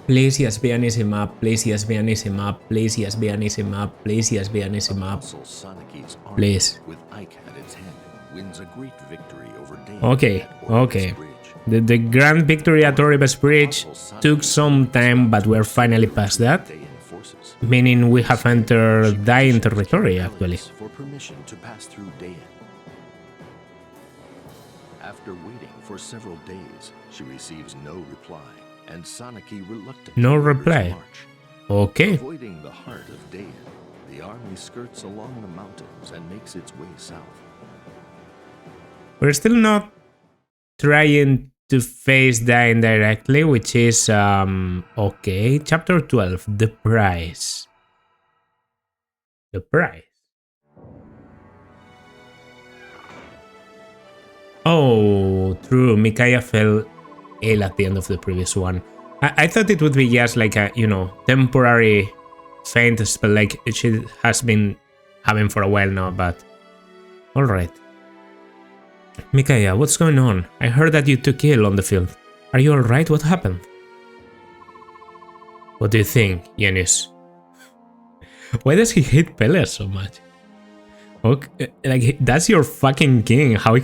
Please, yes, be an easy map. Please, yes, be an easy map. Please, yes, be an easy map. Please, yes, be an easy map. Please. With Ike at its head, wins a great victory over Dain Okay, at Oribus okay. Bridge. The grand victory at Oribus Bridge took some time, but we're finally past that. Dain forces. Meaning we have entered Dain territory, actually. For permission to pass through Dain. After waiting for several days, she receives no reply, and Sanaki reluctantly No orders reply. march. Okay. Avoiding the heart of Dain, the army skirts along the mountains and makes its way south. We're still not trying to face Dain directly, which is, okay. Chapter 12, the prize. The prize. Oh, true. Micaiah fell ill at the end of the previous one. I thought it would be just like a, temporary faint spell like she has been having for a while now, but... Alright. Micaiah, what's going on? I heard that you took ill on the field. Are you alright? What happened? What do you think, Yanis? Why does he hate Pele so much? Okay, like, that's your fucking king. How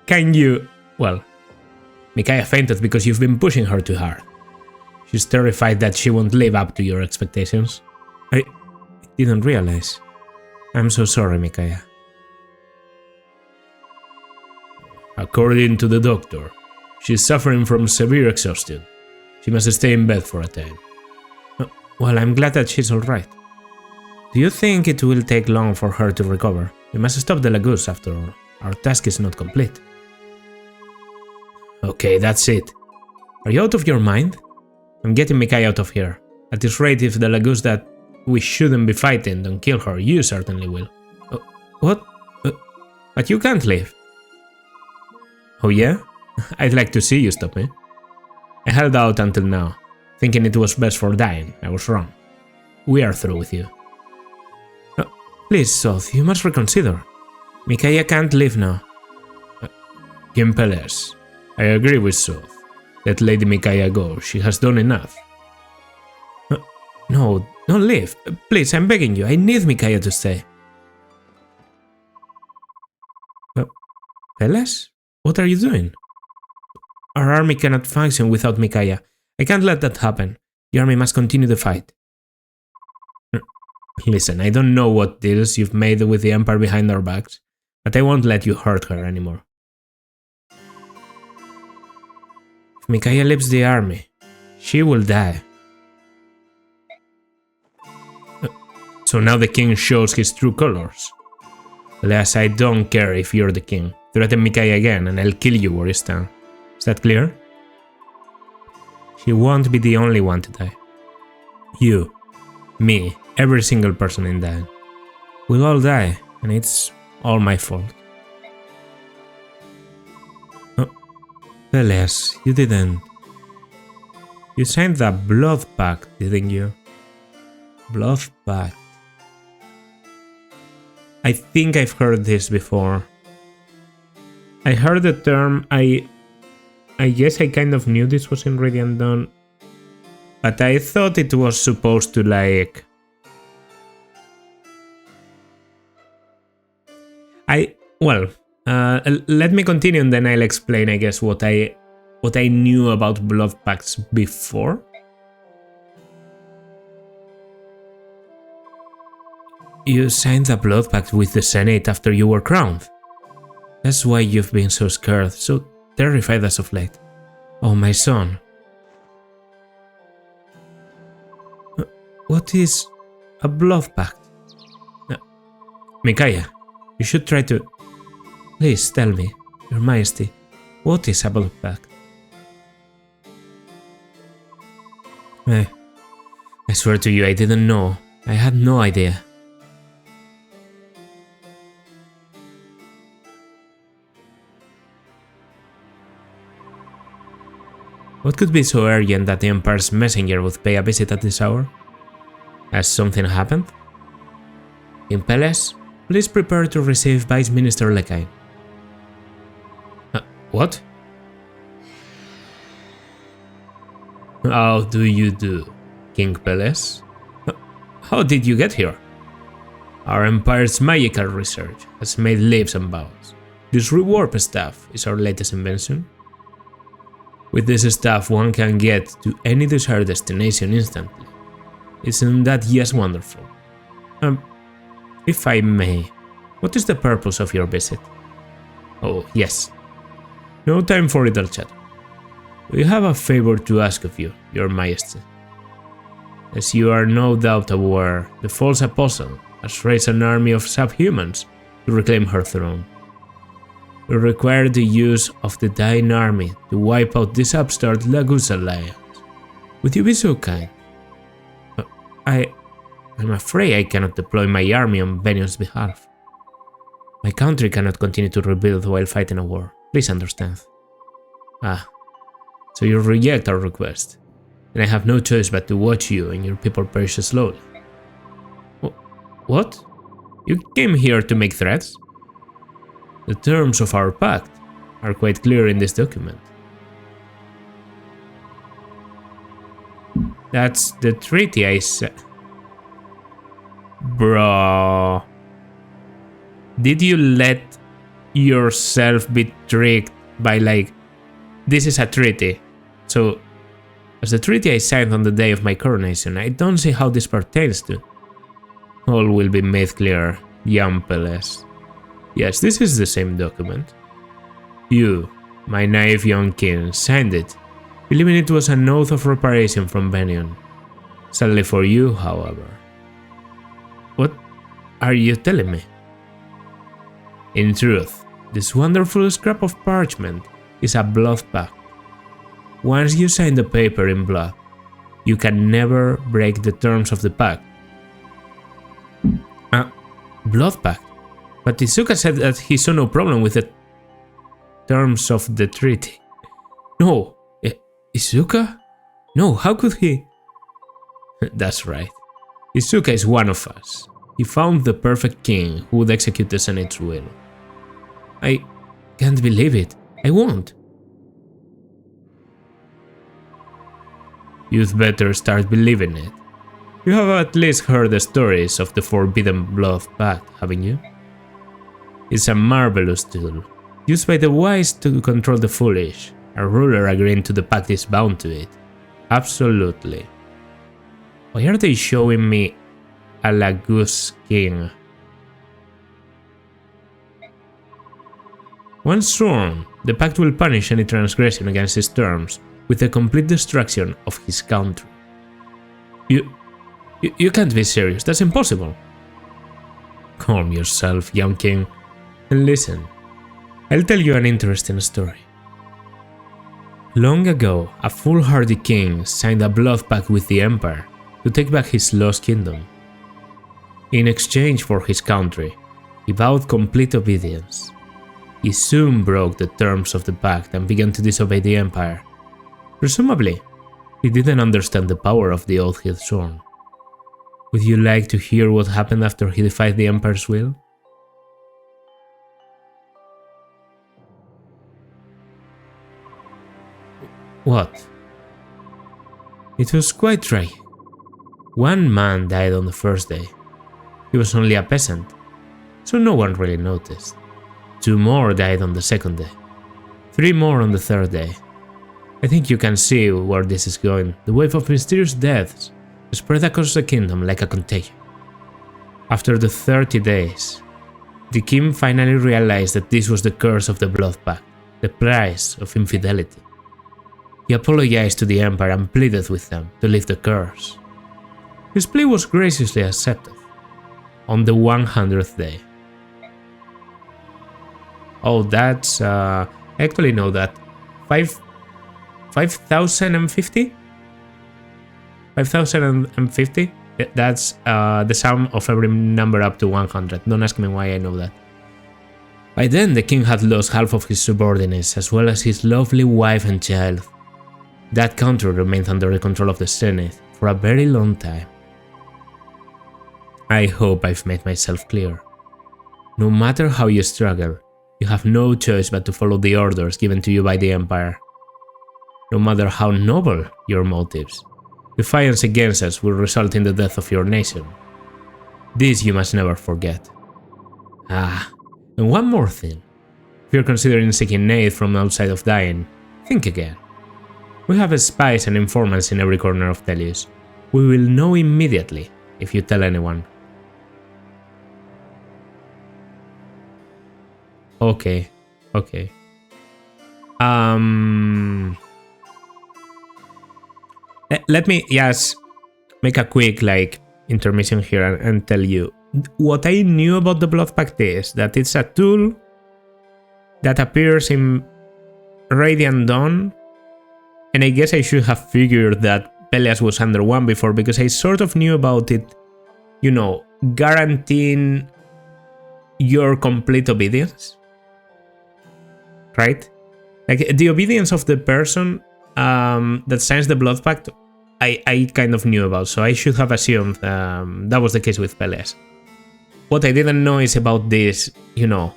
can you... Well, Micaiah fainted because you've been pushing her too hard. She's terrified that she won't live up to your expectations. I didn't realize. I'm so sorry, Micaiah. According to the doctor, she's suffering from severe exhaustion. She must stay in bed for a time. Well, I'm glad that she's alright. Do you think it will take long for her to recover? We must stop the Lagoose after all. Our task is not complete. Okay, that's it. Are you out of your mind? I'm getting Micaiah out of here. At this rate, if the Lagoose that we shouldn't be fighting don't kill her, you certainly will. What? But you can't leave. Oh yeah? I'd like to see you stop me. I held out until now, thinking it was best for Dain. I was wrong. We are through with you. Please, Soth, you must reconsider. Micaiah can't leave now. King Peles, I agree with Soth. Let Lady Micaiah go. She has done enough. No, don't leave. Please, I'm begging you. I need Micaiah to stay. Peles? What are you doing? Our army cannot function without Micaiah. I can't let that happen. The army must continue the fight. Listen, I don't know what deals you've made with the Empire behind our backs, but I won't let you hurt her anymore. If Micaiah leaves the army, she will die. So now the king shows his true colors. Alas, I don't care if you're the king. Threaten Micaiah again and I'll kill you where you stand. Is that clear? She won't be the only one to die. You, me, every single person in Dain. We'll all die, and it's all my fault. Oh, Peles, you didn't. You signed the Blood Pact, didn't you? Blood Pact. I think I've heard this before. I heard the term, I guess I kind of knew this was in Radiant Dawn, but I thought it was supposed to like... let me continue and then I'll explain, I guess, what I knew about Blood Pacts before. You signed the Blood Pact with the Senate after you were crowned. That's why you've been so scared, so terrified as of late. Oh, my son. What is a Blood Pact? Micaiah, you should try to... Please tell me, Your Majesty, what is a Blood Pact? I swear to you, I didn't know. I had no idea. What could be so urgent that the Empire's messenger would pay a visit at this hour? Has something happened? In Peles, please prepare to receive Vice Minister Lekain. What? How do you do, King Peles? How did you get here? Our Empire's magical research has made leaps and bounds. This rewarp staff is our latest invention. With this staff, one can get to any desired destination instantly. Isn't that just wonderful? If I may, what is the purpose of your visit? Oh, yes. No time for idle chat. We have a favor to ask of you, Your Majesty. As you are no doubt aware, the false apostle has raised an army of subhumans to reclaim her throne. We require the use of the Dying Army to wipe out this upstart Lagus alliance. Would you be so kind? I'm afraid I cannot deploy my army on Benion's behalf. My country cannot continue to rebuild while fighting a war. Please understand. So you reject our request, and I have no choice but to watch you and your people perish slowly. What? You came here to make threats? The terms of our pact are quite clear in this document. That's the treaty I said. Bro. Did you let yourself be tricked by this is a treaty? So, as the treaty I signed on the day of my coronation, I don't see how this pertains to. All will be made clear, young Peles. Yes, this is the same document. You, my naive young king, signed it, believing it was an oath of reparation from Benion. Sadly for you, however. What are you telling me? In truth, this wonderful scrap of parchment is a blood pact. Once you sign the paper in blood, you can never break the terms of the pact. Blood pact? But Izuka said that he saw no problem with the terms of the treaty. No, Izuka? No, how could he? That's right. Izuka is one of us. He found the perfect king who would execute the Senate's will. I can't believe it. I won't. You'd better start believing it. You have at least heard the stories of the Forbidden Blood Pact, haven't you? It's a marvelous tool, used by the wise to control the foolish. A ruler agreeing to the pact is bound to it. Absolutely. Why are they showing me a Lagus king? Once sworn, the pact will punish any transgression against his terms with the complete destruction of his country. You can't be serious, that's impossible. Calm yourself, young king, and listen. I'll tell you an interesting story. Long ago, a foolhardy king signed a blood pact with the Empire to take back his lost kingdom. In exchange for his country, he vowed complete obedience. He soon broke the terms of the pact and began to disobey the Empire. Presumably, he didn't understand the power of the oath he'd sworn. Would you like to hear what happened after he defied the Empire's will? What? It was quite tragic. One man died on the first day. He was only a peasant, so no one really noticed. 2 more died on the second day. 3 more on the third day. I think you can see where this is going. The wave of mysterious deaths spread across the kingdom like a contagion. After the 30 days, the king finally realized that this was the curse of the Blood Pact, the price of infidelity. He apologized to the Empire and pleaded with them to lift the curse. His plea was graciously accepted on the 100th day. Oh, that's I actually know that. 5,050? 5,050? That's the sum of every number up to 100. Don't ask me why I know that. By then, the king had lost half of his subordinates, as well as his lovely wife and child. That country remained under the control of the Senate for a very long time. I hope I've made myself clear. No matter how you struggle, you have no choice but to follow the orders given to you by the Empire. no matter how noble your motives. Defiance against us will result in the death of your nation. This you must never forget. Ah, and one more thing. If you're considering seeking aid from outside of Dying, think again. We have spies and informants in every corner of Telius. We will know immediately if you tell anyone. Okay. Let me just make a quick intermission here and tell you what I knew about the Blood Pact is that it's a tool that appears in Radiant Dawn, and I guess I should have figured that Peleas was under one before because I sort of knew about it, you know, guaranteeing your complete obedience, right? Like the obedience of the person that signs the Blood Pact, I kind of knew about, so I should have assumed that was the case with Peleas. What I didn't know is about this, you know,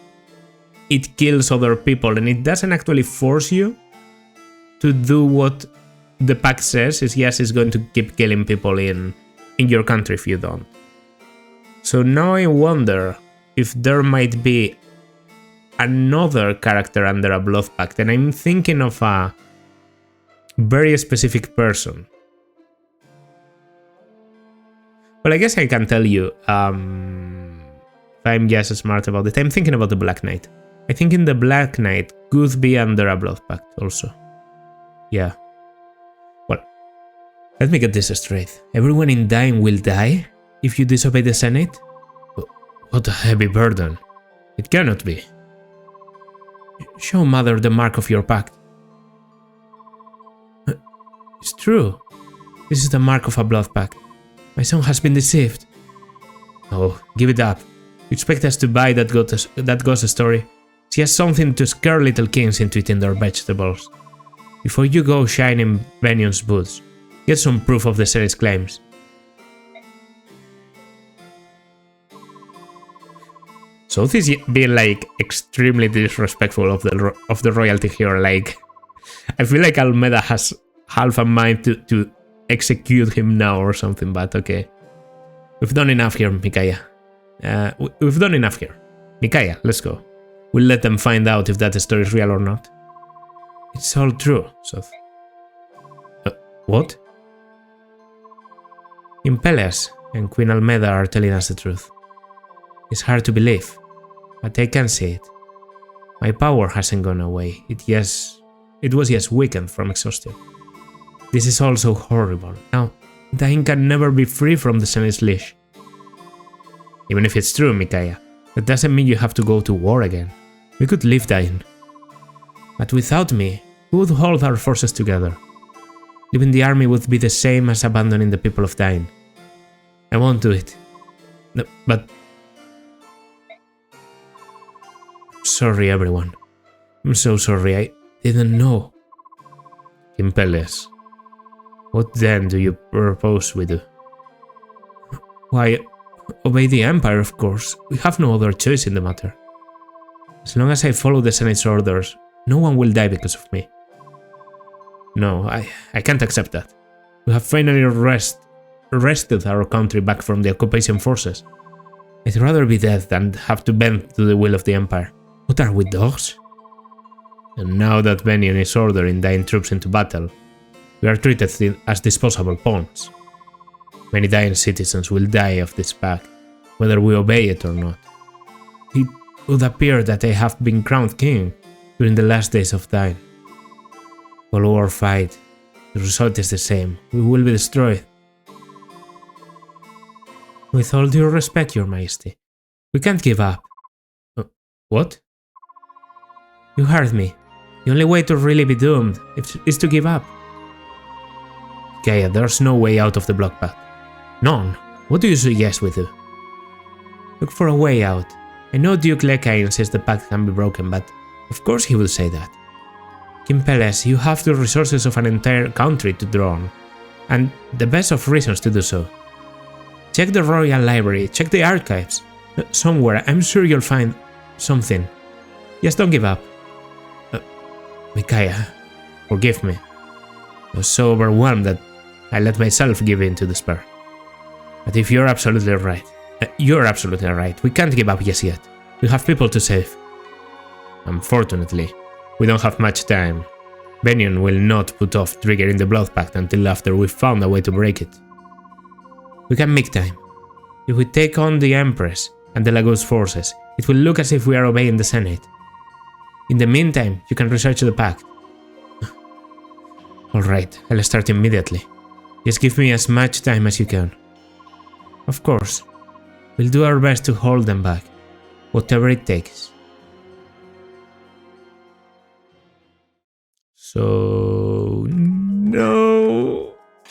it kills other people and it doesn't actually force you to do what the pact says. Is yes, it's going to keep killing people in your country if you don't. So now I wonder if there might be another character under a Blood Pact, and I'm thinking of a very specific person. Well, I guess I can tell you, if I'm just smart about it, I'm thinking about the Black Knight. I think in the Black Knight could be under a Blood Pact also. Yeah. Well, let me get this straight. Everyone in Dying will die if you disobey the Senate? What a heavy burden. It cannot be. Show Mother the mark of your pact. It's true. This is the mark of a Blood Pact. My son has been deceived. Oh, give it up. You expect us to buy that ghost story? She has something to scare little kings into eating their vegetables. Before you go shining Venion's boots, get some proof of the Senate's claims. So this being extremely disrespectful of the royalty here. I feel like Almeda has half a mind to execute him now or something, but okay. We've done enough here, Micaiah. We've done enough here. Micaiah, let's go. We'll let them find out if that story is real or not. It's all true, Soth. What? Peleas and Queen Almeda are telling us the truth. It's hard to believe, but I can see it. My power hasn't gone away. It was just weakened from exhaustion. This is all so horrible. Now, Dying can never be free from the Senate's leash. Even if it's true, Micaiah, that doesn't mean you have to go to war again. We could leave Dying. But without me, who would hold our forces together? Leaving the army would be the same as abandoning the people of Dying. I won't do it. No, but... Sorry, everyone. I'm so sorry, I didn't know. King Peleas, what then do you propose we do? Why, obey the Empire, of course. We have no other choice in the matter. As long as I follow the Senate's orders, no one will die because of me. No, I can't accept that. We have finally wrested our country back from the occupation forces. I'd rather be dead than have to bend to the will of the Empire. What are we, dogs? And now that Venion is ordering Dying troops into battle, we are treated as disposable pawns. Many Dying citizens will die of this pact, whether we obey it or not. It would appear that I have been crowned king during the last days of Dying. While war fight, the result is the same. We will be destroyed. With all due respect, Your Majesty, we can't give up. What? You heard me. The only way to really be doomed is to give up. Gaia, there's no way out of the Blood Pact. None. What do you suggest we do? Look for a way out. I know Duke Lecain says the pact can be broken, but of course he will say that. King Peleas, you have the resources of an entire country to draw on, and the best of reasons to do so. Check the Royal Library, check the archives. Somewhere, I'm sure you'll find something. Just don't give up. Micaiah, forgive me. I was so overwhelmed that I let myself give in to despair. But if you're absolutely right, we can't give up just yet. We have people to save. Unfortunately, we don't have much time. Benyon will not put off triggering the Blood Pact until after we've found a way to break it. We can make time. If we take on the Empress and the Lagos forces, it will look as if we are obeying the Senate. In the meantime, you can research the Pact. Alright, I'll start immediately. Just give me as much time as you can. Of course, we'll do our best to hold them back, whatever it takes. So...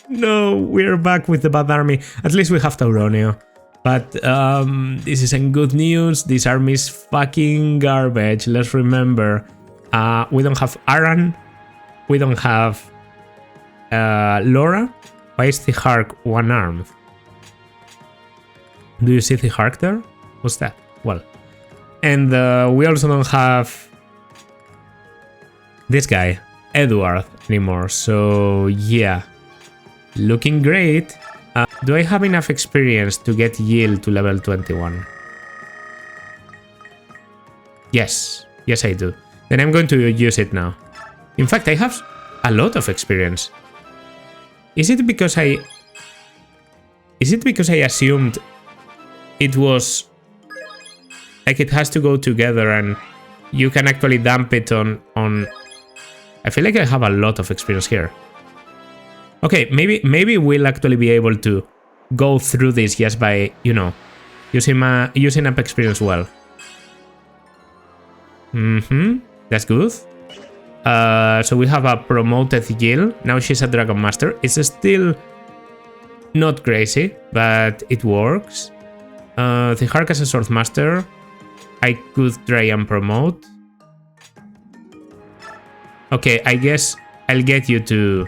No, we're back with the bad army. At least we have Tauronio. But this isn't good news. This army is fucking garbage. Let's remember, we don't have Aran. We don't have Laura. Why is the Hark one-armed? Do you see the Hark there? What's that? Well, and we also don't have this guy, Edward, anymore. So yeah, looking great. Do I have enough experience to get Yield to level 21? Yes, I do. Then I'm going to use it now. In fact, I have a lot of experience. Is it because I assumed it was like it has to go together and you can actually dump it on... I feel like I have a lot of experience here. Okay, maybe we'll actually be able to go through this just by, you know, using up experience well. That's good. So we have a promoted Jill. Now she's a Dragon Master. It's still not crazy, but it works. The Hark as a Sword Master, I could try and promote. Okay, I guess I'll get you to...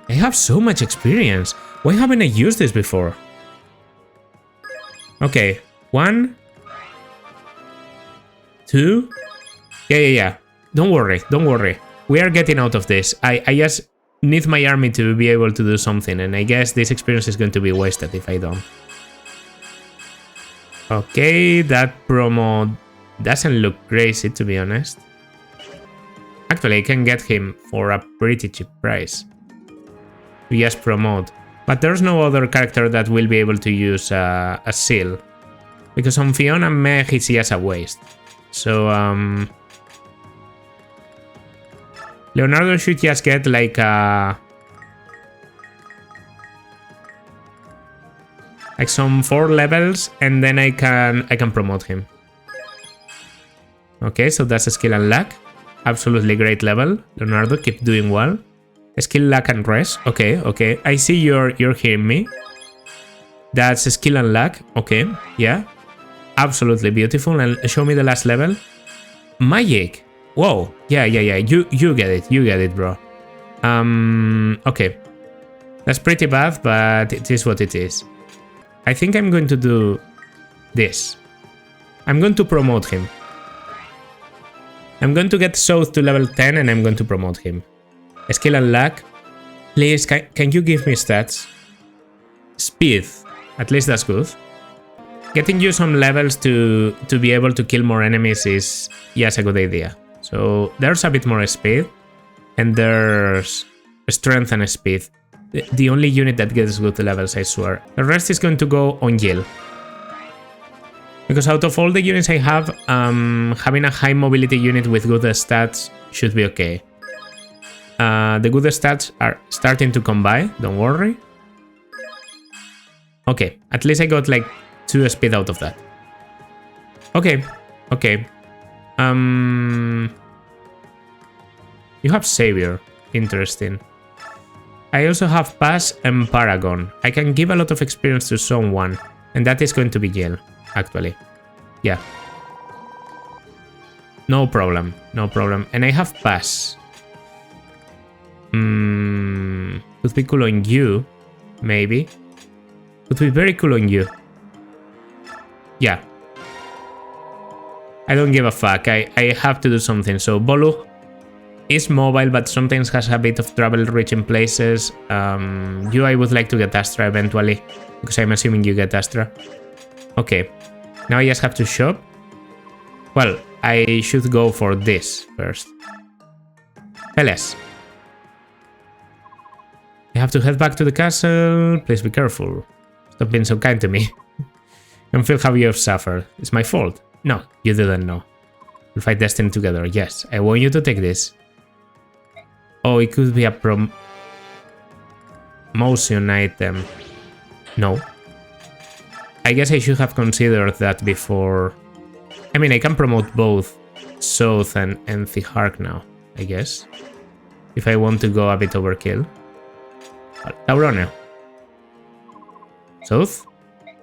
I have so much experience. Why haven't I used this before? Okay, 1, 2. Yeah. Don't worry. We are getting out of this. I just need my army to be able to do something, and I guess this experience is going to be wasted if I don't. Okay, that promo doesn't look crazy, to be honest. Actually, I can get him for a pretty cheap price. We just promote. But there's no other character that will be able to use a seal. Because on Fiona Meh, it's just a waste. So, Leonardo should just get like some 4 levels, and then I can promote him. Okay, so that's a skill and luck. Absolutely great level. Leonardo, keep doing well. Skill, luck, and rest. Okay. I see you're hearing me. That's skill and luck. Okay, yeah. Absolutely beautiful. And show me the last level. Magic. Whoa. Yeah. You get it, bro. Okay. That's pretty bad, but it is what it is. I think I'm going to do this. I'm going to promote him. I'm going to get South to level 10 and I'm going to promote him. Skill and luck. Please, can you give me stats? Speed. At least that's good. Getting you some levels to be able to kill more enemies is, yes, a good idea. So there's a bit more speed. And there's strength and speed. The only unit that gets good levels, I swear. The rest is going to go on Jill. Because out of all the units I have, having a high mobility unit with good stats should be okay. The good stats are starting to come by, don't worry. Okay, at least I got like 2 speed out of that. Okay. You have Savior, interesting. I also have Pass and Paragon. I can give a lot of experience to someone, and that is going to be Jill, actually. Yeah. No problem. And I have Pass. Could be cool on you, maybe. Could be very cool on you. Yeah. I don't give a fuck. I have to do something. So Bolu, is mobile, but sometimes has a bit of trouble reaching places. I would like to get Astra eventually, because I'm assuming you get Astra. Okay, now I just have to shop. Well, I should go for this first. Fellas. I have to head back to the castle. Please be careful. Stop being so kind to me. I feel how you have suffered. It's my fault. No, you didn't know. We'll fight destiny together. Yes, I want you to take this. Oh, it could be a promotion item. No. I guess I should have considered that before. I mean, I can promote both South and Thihark now, I guess. If I want to go a bit overkill. Taurone. South?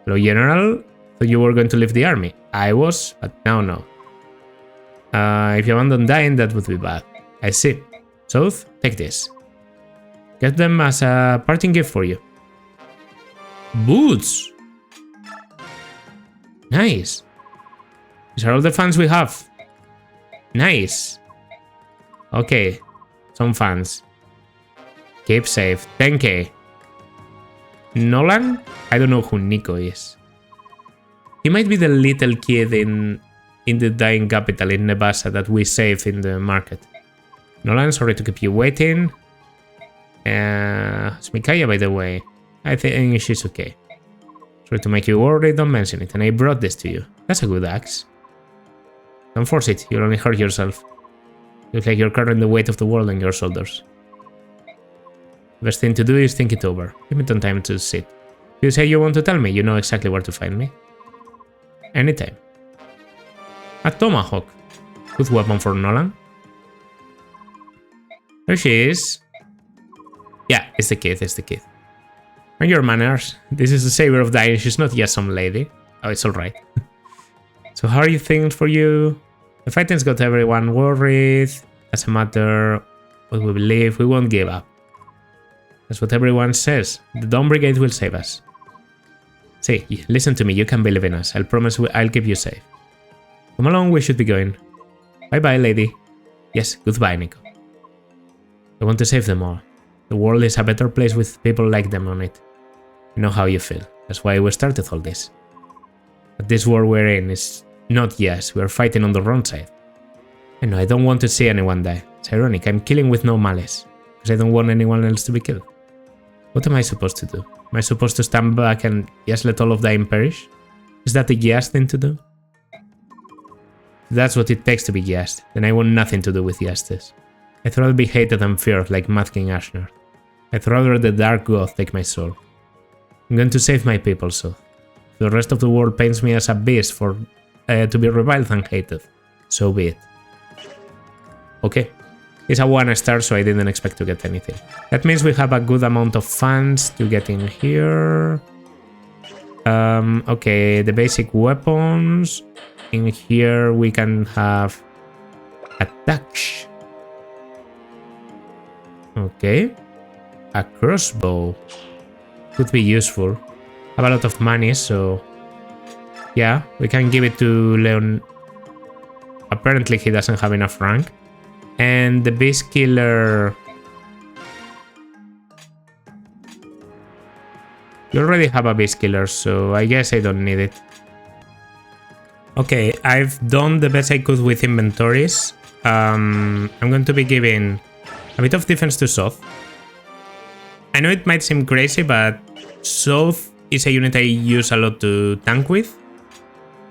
Hello, General. Thought you were going to leave the army. I was, but now no. If you abandon dying, that would be bad. I see. South, take this. Get them as a parting gift for you. Boots! Nice. These are all the fans we have. Nice. Okay, some fans. Keep safe. 10k. Nolan? I don't know who Nico is. He might be the little kid in the dying capital in Nebasa that we saved in the market. Nolan, sorry to keep you waiting. It's Mikaya, by the way. I think she's okay. Sorry to make you worried, don't mention it. And I brought this to you. That's a good axe. Don't force it, you'll only hurt yourself. Looks like you're carrying the weight of the world on your shoulders. The best thing to do is think it over. Give me some time to sit. You say you want to tell me, you know exactly where to find me. Anytime. A tomahawk. Good weapon for Nolan. There she is. Yeah, it's the kid, it's the kid. And your manners. This is the savior of dying, she's not just some lady. Oh, it's alright. So how are you things for you? The fighting's got everyone worried. Doesn't matter what we believe, we won't give up. That's what everyone says. The Dawn Brigade will save us. See, listen to me, you can believe in us. I'll promise I'll keep you safe. Come along, we should be going. Bye-bye, lady. Yes, goodbye, Nico. I want to save them all. The world is a better place with people like them on it. You know how you feel. That's why we started all this. But this war we're in is not yes, we're fighting on the wrong side. I know, I don't want to see anyone die. It's ironic, I'm killing with no malice. Because I don't want anyone else to be killed. What am I supposed to do? Am I supposed to stand back and just let all of them perish? Is that the yes thing to do? If that's what it takes to be yes, then I want nothing to do with justice. I'd rather be hated and feared like Mad King Ashnar. I'd rather the Dark God take my soul. I'm going to save my people, so if the rest of the world paints me as a beast for to be reviled and hated, so be it. Okay. It's a 1-star, so I didn't expect to get anything. That means we have a good amount of funds to get in here. Okay, the basic weapons. In here we can have attacks. Okay. A crossbow. Could be useful. Have a lot of money, so yeah, we can give it to Leon. Apparently he doesn't have enough rank. And the Beast Killer. You already have a Beast Killer, so I guess I don't need it. Okay, I've done the best I could with inventories. I'm going to be giving a bit of defense to Soth. I know it might seem crazy, but Soth is a unit I use a lot to tank with.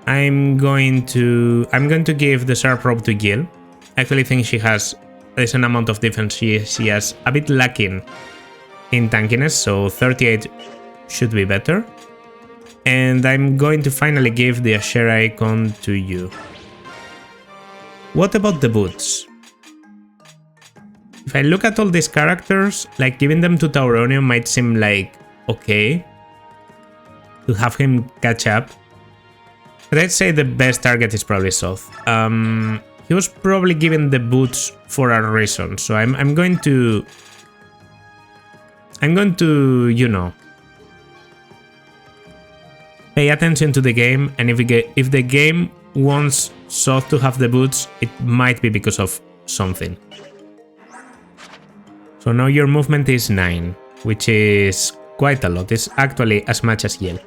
I'm going to give the Sharp Rope to Gil. I actually think she has a decent amount of defense. She has a bit lacking in tankiness, so 38 should be better. And I'm going to finally give the Asher icon to you. What about the boots? If I look at all these characters, like giving them to Tauronium might seem like okay to have him catch up. But I'd say the best target is probably Soth. He was probably given the boots for a reason, so I'm going to, you know, pay attention to the game, and if the game wants Soth to have the boots, it might be because of something. So now your movement is 9, which is quite a lot. It's actually as much as Yale.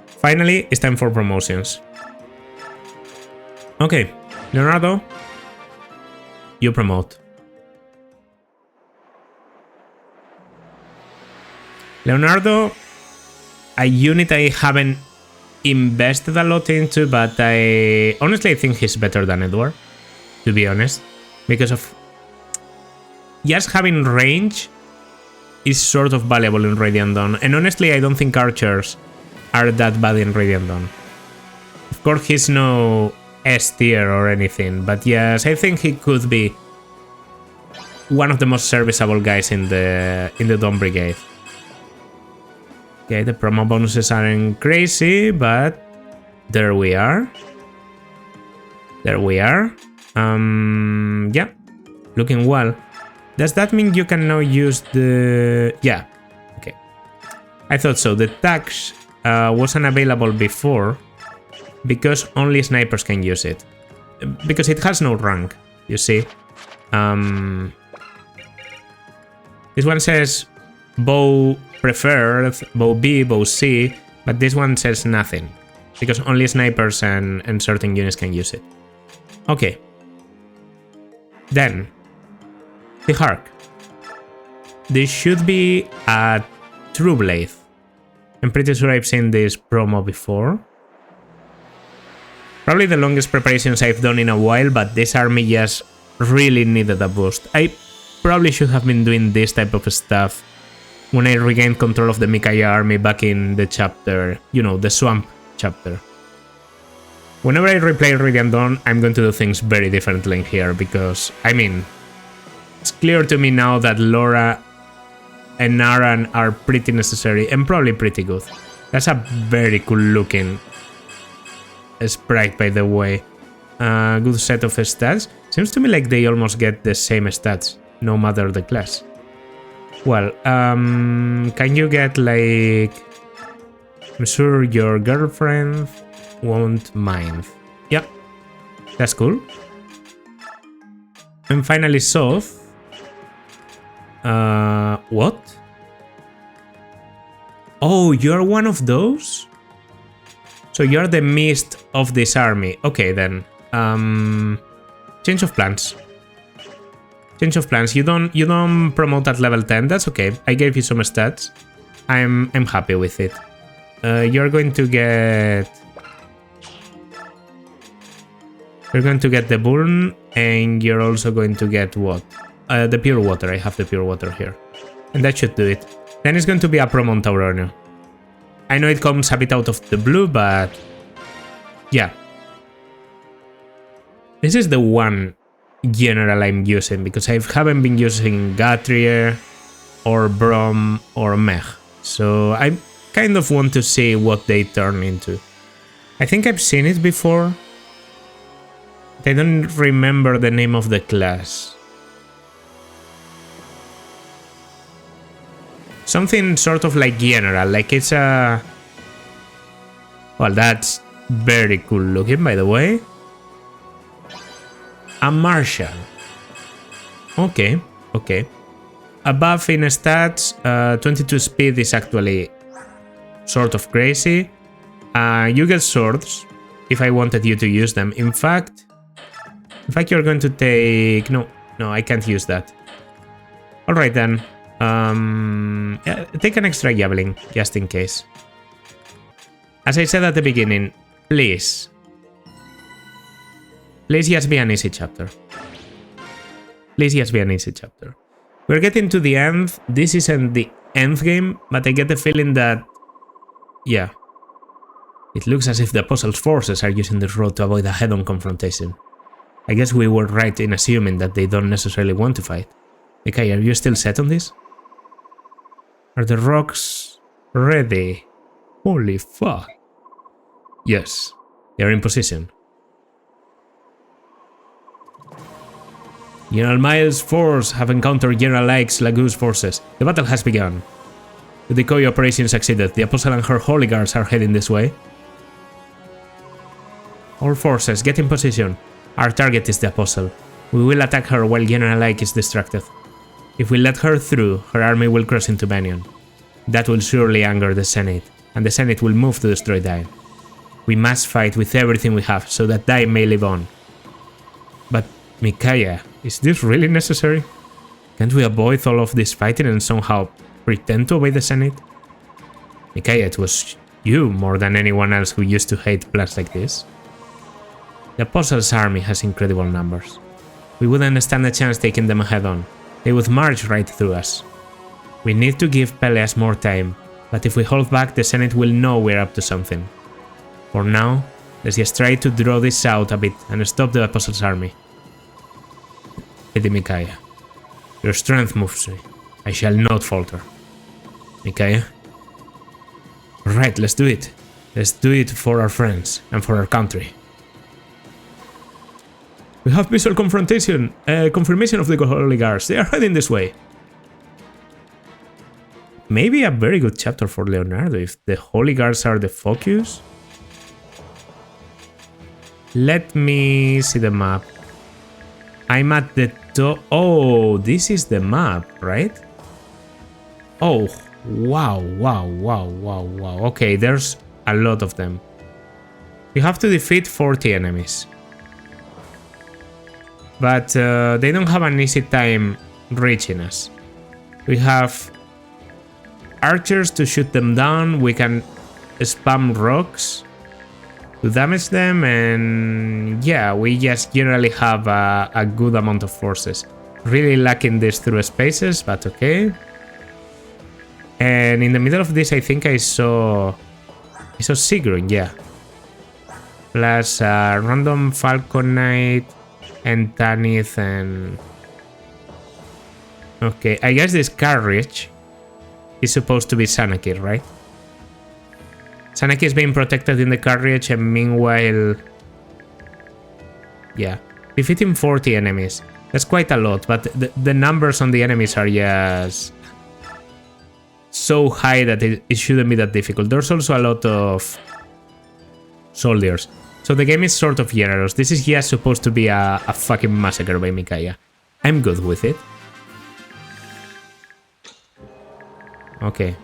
Finally, it's time for promotions. Okay, Leonardo, you promote. Leonardo, a unit I haven't invested a lot into, but I honestly think he's better than Edward, to be honest, because of just having range is sort of valuable in Radiant Dawn, and honestly I don't think archers are that bad in Radiant Dawn. Of course he's no S tier or anything, but yes, I think he could be one of the most serviceable guys in the Dawn Brigade. Okay, the promo bonuses aren't crazy, but there we are. There we are. Yeah, looking well. Does that mean you can now use the... Yeah, okay. I thought so. The tax wasn't available before because only snipers can use it. Because it has no rank, you see. This one says bow preferred, bow B, bow C, but this one says nothing. Because only snipers and certain units can use it. Okay. Then... the Hark. This should be a True Blade. I'm pretty sure I've seen this promo before. Probably the longest preparations I've done in a while, but this army just really needed a boost. I probably should have been doing this type of stuff when I regained control of the Mikaya army back in the chapter, you know, the Swamp chapter. Whenever I replay Radiant Dawn, I'm going to do things very differently here because, I mean... it's clear to me now that Laura and Aran are pretty necessary and probably pretty good. That's a very cool looking sprite, by the way. Good set of stats. Seems to me like they almost get the same stats, no matter the class. Well, can you get like... I'm sure your girlfriend won't mind. Yeah, that's cool. And finally, Soth. What? Oh, you're one of those? So you're the mist of this army. Okay, then. Change of plans. Change of plans. You don't promote at level 10. That's okay. I gave you some stats. I'm happy with it. You're going to get... you're going to get the burn, and you're also going to get what? The pure water. I have the pure water here. And that should do it. Then it's going to be a promo on Taurone. I know it comes a bit out of the blue, but... yeah. This is the one general I'm using, because I haven't been using Gatrier, or Brom, or Mech. So I kind of want to see what they turn into. I think I've seen it before. I don't remember the name of the class. Something sort of like general, like it's a... well, that's very cool looking, by the way. A marshal. Okay, okay. A buff in stats, 22 speed is actually sort of crazy. You get swords, if I wanted you to use them. In fact, you're going to take... no, I can't use that. Alright then. Yeah, take an extra javelin, just in case. As I said at the beginning, please just be an easy chapter. Please just be an easy chapter. We're getting to the end. This isn't the end game, but I get the feeling that... yeah. It looks as if the Apostle's forces are using this road to avoid a head-on confrontation. I guess we were right in assuming that they don't necessarily want to fight. Okay, are you still set on this? Are the rocks ready? Holy fuck. Yes, they are in position. General Miles' force have encountered General Ike's Lagoo's forces. The battle has begun. The decoy operation succeeded. The Apostle and her holy guards are heading this way. All forces, get in position. Our target is the Apostle. We will attack her while General Ike is distracted. If we let her through, her army will cross into Banyan. That will surely anger the Senate, and the Senate will move to destroy Dai. We must fight with everything we have so that Dai may live on. But, Micaiah, is this really necessary? Can't we avoid all of this fighting and somehow pretend to obey the Senate? Micaiah, it was you more than anyone else who used to hate plans like this. The Apostles' army has incredible numbers. We wouldn't stand a chance taking them head on. They would march right through us. We need to give Peleas more time, but if we hold back, the Senate will know we're up to something. For now, let's just try to draw this out a bit and stop the Apostles' army. Lady Micaiah, your strength moves me. I shall not falter. Micaiah? Alright, let's do it. Let's do it for our friends and for our country. We have visual confirmation of the Holy Guards. They are heading this way. Maybe a very good chapter for Leonardo if the Holy Guards are the focus. Let me see the map. I'm at the top. Oh, this is the map, right? Oh, wow. Okay, there's a lot of them. You have to defeat 40 enemies. But they don't have an easy time reaching us. We have archers to shoot them down. We can spam rocks to damage them, and yeah, we just generally have a good amount of forces. Really lacking this through spaces, but okay. And in the middle of this, I think I saw Sigrun, yeah. Plus random Falcon Knight and Tanith and... Okay, I guess this carriage is supposed to be Sanakir, right? Sanakir is being protected in the carriage, and meanwhile... Yeah, defeating 40 enemies. That's quite a lot, but the numbers on the enemies are just... so high that it shouldn't be that difficult. There's also a lot of soldiers. So the game is sort of generous. This is just supposed to be a fucking massacre by Micaiah. I'm good with it. Okay.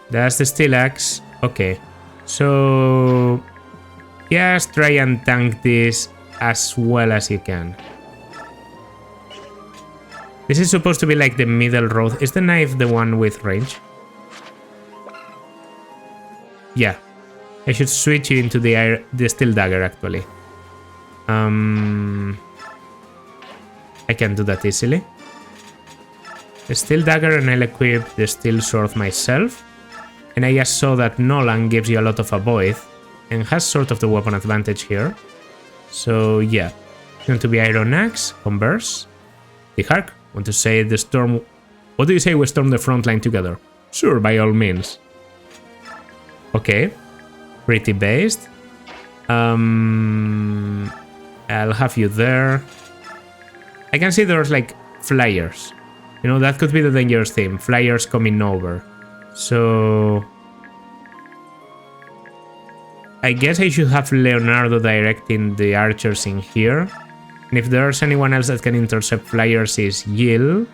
That's the steel axe. Okay. So... just try and tank this as well as you can. This is supposed to be like the middle road. Is the knife the one with range? Yeah. I should switch you into the steel dagger, actually. I can do that easily. The steel dagger, and I'll equip the steel sword myself. And I just saw that Nolan gives you a lot of avoid and has sort of the weapon advantage here. So yeah, going to be Iron Axe, Converse, the Hark. Want to say the storm? What do you say we storm the front line together? Sure, by all means. Okay, pretty based. I'll have you there. I can see there's like flyers. You know, that could be the dangerous thing. Flyers coming over. So I guess I should have Leonardo directing the archers in here. And if there's anyone else that can intercept flyers is Yil.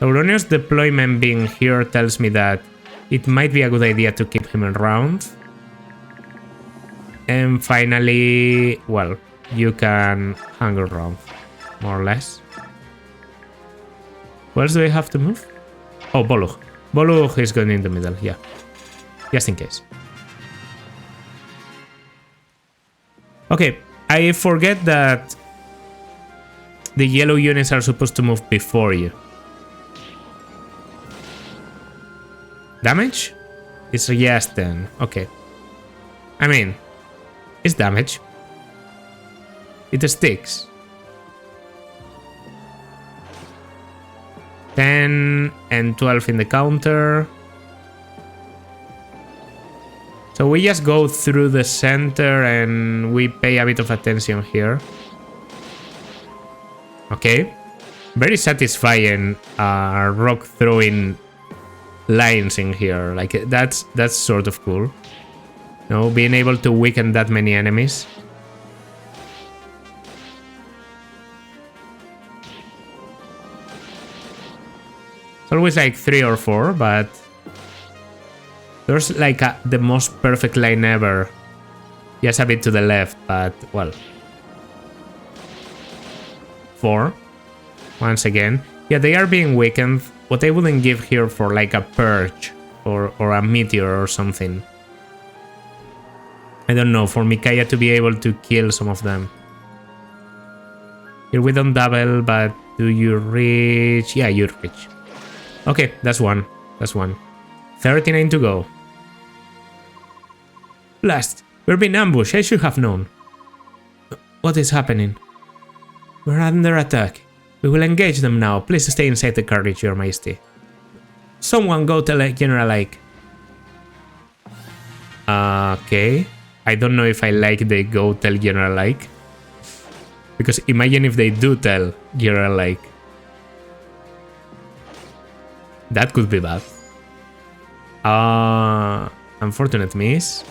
Auronio's deployment being here tells me that it might be a good idea to keep him around. And finally, well, you can hang around, more or less. Where else do I have to move? Oh, Bolug. Bolug is going in the middle, yeah. Just in case. Okay, I forget that the yellow units are supposed to move before you. Damage? It's just 10. Okay. I mean, it's damage. It sticks. 10 and 12 in the counter. So we just go through the center and we pay a bit of attention here. Okay. Very satisfying rock throwing lines in here. Like that's sort of cool. No, being able to weaken that many enemies. It's always like 3 or 4, but there's like the most perfect line ever. Just a bit to the left, but well. 4. Once again. Yeah, they are being weakened. What I wouldn't give here for like a purge or a meteor or something. I don't know, for Micaiah to be able to kill some of them. Here we don't double, but do you reach? Yeah, you reach. Okay, that's one. That's one. 39 to go. Blast! We're being ambushed, I should have known. What is happening? We're under attack. We will engage them now. Please stay inside the carriage, Your Majesty. Someone go tell General Ike. Okay. I don't know if I like the go tell General Ike. Because imagine if they do tell General Ike. That could be bad. Unfortunate miss.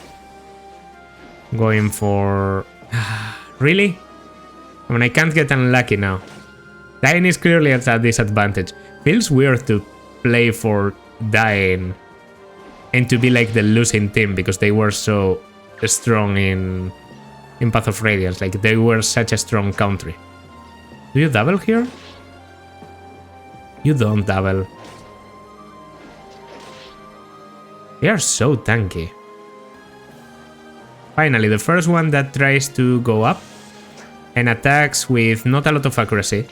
Going for... Really? I mean, I can't get unlucky now. Dying is clearly at a disadvantage. Feels weird to play for dying and to be like the losing team because they were so strong in Path of Radiance. Like, they were such a strong country. Do you double here? You don't double. They are so tanky. Finally, the first one that tries to go up and attacks with not a lot of accuracy.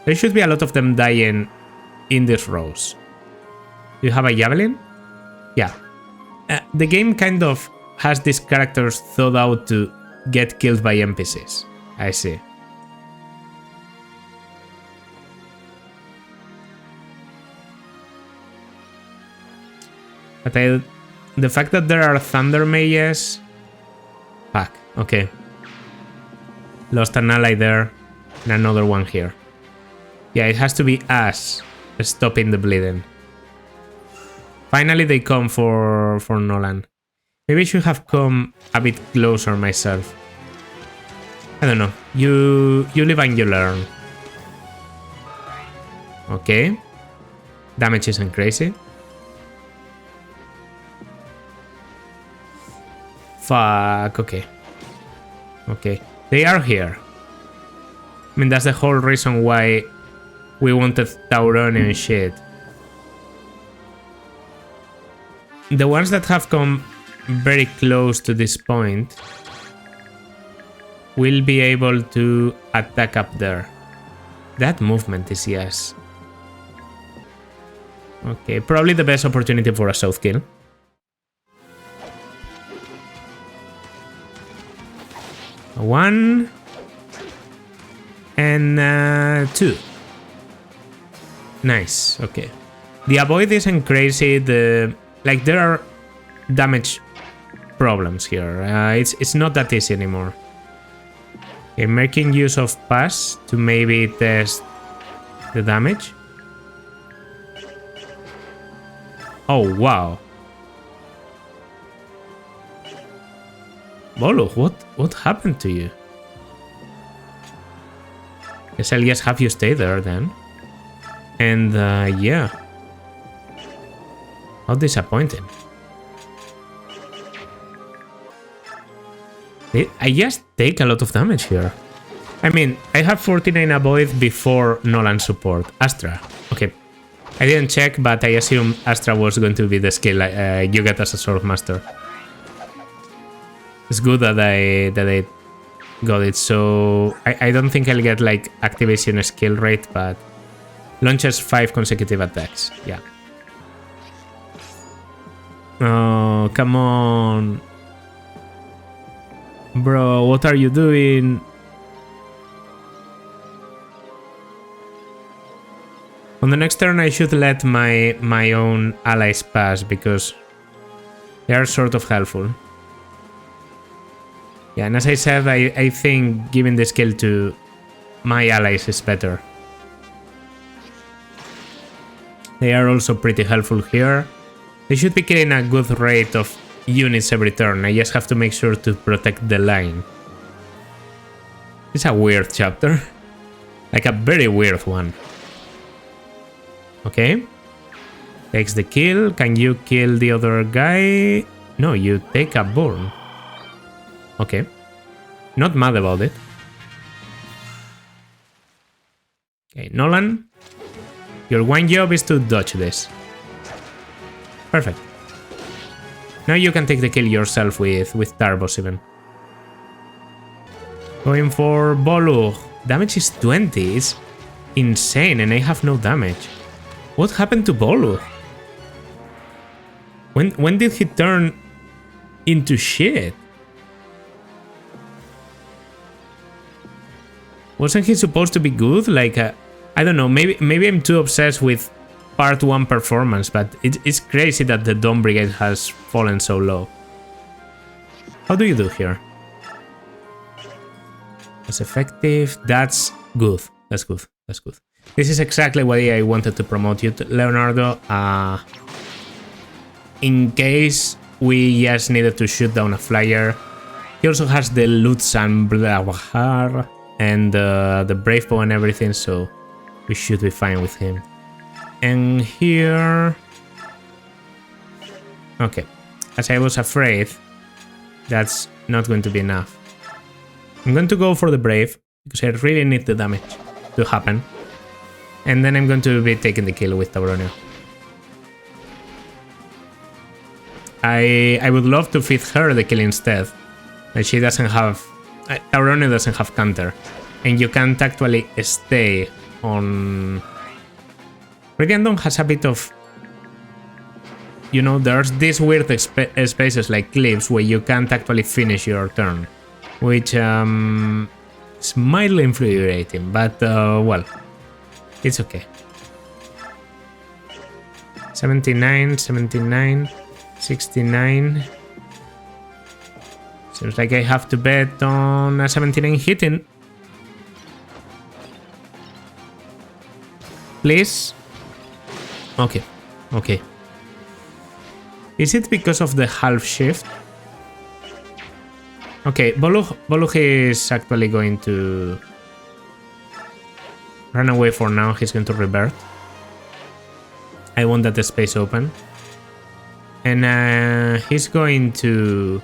There should be a lot of them dying in these rows. Do you have a javelin? Yeah. The game kind of has these characters thought out to get killed by NPCs. I see. But the fact that there are thunder mages... Fuck, okay. Lost an ally there, and another one here. Yeah, it has to be us stopping the bleeding. Finally they come for Nolan. Maybe I should have come a bit closer myself. I don't know. You live and you learn. Okay. Damage isn't crazy. Fuck, okay. Okay. They are here. I mean, that's the whole reason why we wanted Tauron and shit. The ones that have come very close to this point will be able to attack up there. That movement is yes. Okay, probably the best opportunity for a south kill. One and 2. Nice. Okay. The avoid isn't crazy. Like there are damage problems here. It's not that easy anymore. Okay, making use of pass to maybe test the damage. Oh wow. Bolo, what happened to you? Guess I'll just have you stay there then. And yeah. How disappointing. I just take a lot of damage here. I mean, I have 49 avoid before Nolan support. Astra. Okay. I didn't check, but I assume Astra was going to be the skill you get as a Sword Master. It's good that I got it, so I don't think I'll get like activation skill rate, but launches 5 consecutive attacks. Yeah. Oh, come on. Bro, what are you doing? On the next turn I should let my own allies pass because they are sort of helpful. Yeah, and as I said, I think giving the skill to my allies is better. They are also pretty helpful here. They should be killing a good rate of units every turn. I just have to make sure to protect the line. It's a weird chapter. Like a very weird one. Okay. Takes the kill. Can you kill the other guy? No, you take a burn. Okay. Not mad about it. Okay, Nolan. Your one job is to dodge this. Perfect. Now you can take the kill yourself with Tarbos even. Going for Bolu. Damage is 20. It's insane and I have no damage. What happened to Bolu? When did he turn into shit? Wasn't he supposed to be good? Like, I don't know, maybe I'm too obsessed with part 1 performance, but it's crazy that the Dawn Brigade has fallen so low. How do you do here? That's effective. That's good. That's good. That's good. This is exactly why I wanted to promote you, Leonardo. In case we just needed to shoot down a flyer. He also has the Lutz and Blahar and the Brave Bow and everything, so we should be fine with him. And here... Okay. As I was afraid, that's not going to be enough. I'm going to go for the Brave, because I really need the damage to happen. And then I'm going to be taking the kill with Tauronio. I would love to feed her the kill instead. But she doesn't have... Tauronio doesn't have counter. And you can't actually stay on... Radiant Dawn has a bit of... You know, there's these weird spaces like cliffs where you can't actually finish your turn. Which is mildly infuriating, but well, it's okay. 79, 79, 69. Seems like I have to bet on a 79 hitting. Please. Okay, okay. Is it because of the half shift? Okay, Boluch is actually going to run away for now. He's going to revert. I want that space open. And he's going to...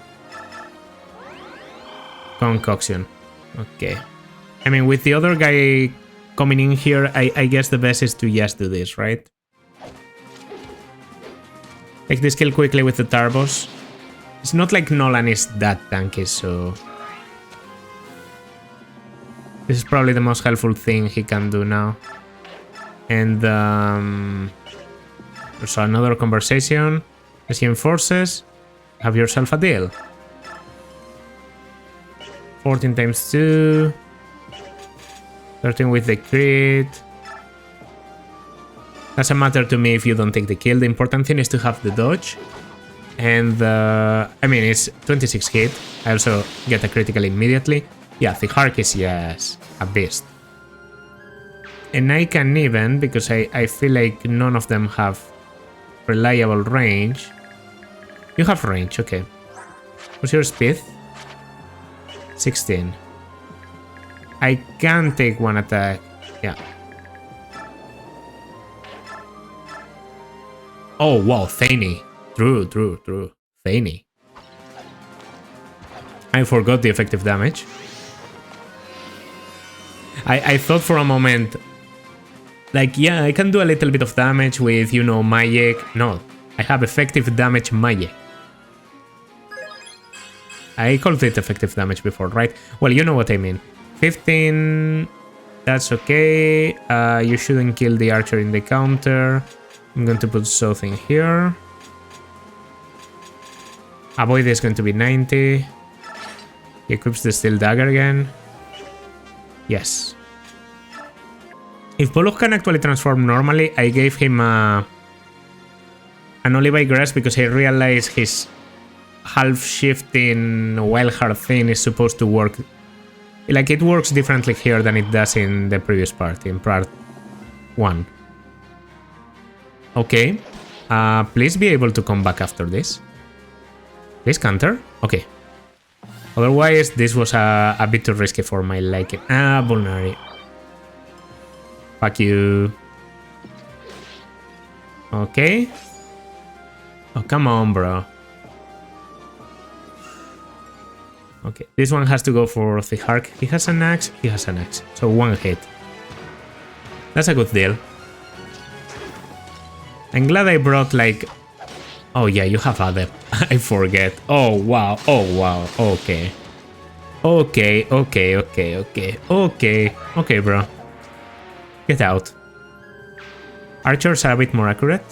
Concoction. Okay. I mean, with the other guy coming in here, I guess the best is to just do this, right? Take this kill quickly with the Tarbos. It's not like Nolan is that tanky, so... This is probably the most helpful thing he can do now. And so another conversation. As he enforces, have yourself a deal. 14 times 2. 13 with the crit. Doesn't matter to me if you don't take the kill. The important thing is to have the dodge. And I mean, it's 26 hit. I also get a critical immediately. Yeah, the Hark is, yes, a beast. And I can even, because I feel like none of them have reliable range. You have range, okay. What's your speed? 16. I can take one attack. Yeah. Oh, wow, Thane. True. Thane. I forgot the effective damage. I thought for a moment, like, yeah, I can do a little bit of damage with, you know, magic. No, I have effective damage magic. I called it effective damage before, right? Well, you know what I mean. 15, that's okay. You shouldn't kill the archer in the counter. I'm going to put something here. Avoid is going to be 90. He equips the steel dagger again. Yes. If Boluch can actually transform normally, I gave him an Olive Grass because I realized his half-shifting wild heart thing is supposed to work. Like, it works differently here than it does in the previous part, in part 1. Okay. Please be able to come back after this. Please counter. Okay. Otherwise, this was a bit too risky for my liking. Vulnerary. Fuck you. Okay. Oh, come on, bro. Okay, this one has to go for the Hark. He has an axe, he has an axe. So one hit. That's a good deal. I'm glad I brought like... Oh yeah, you have other. I forget. Oh wow, okay. Okay, bro. Get out. Archers are a bit more accurate.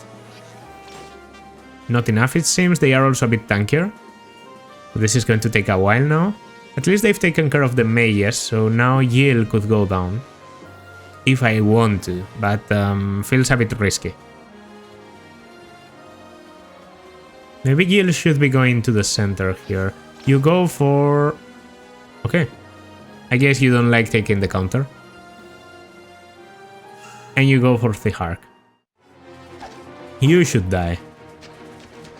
Not enough, it seems. They are also a bit tankier. This is going to take a while now. At least they've taken care of the mages, so now Yield could go down. If I want to, but feels a bit risky. Maybe Yield should be going to the center here. You go for... Okay. I guess you don't like taking the counter. And you go for the Hark. You should die.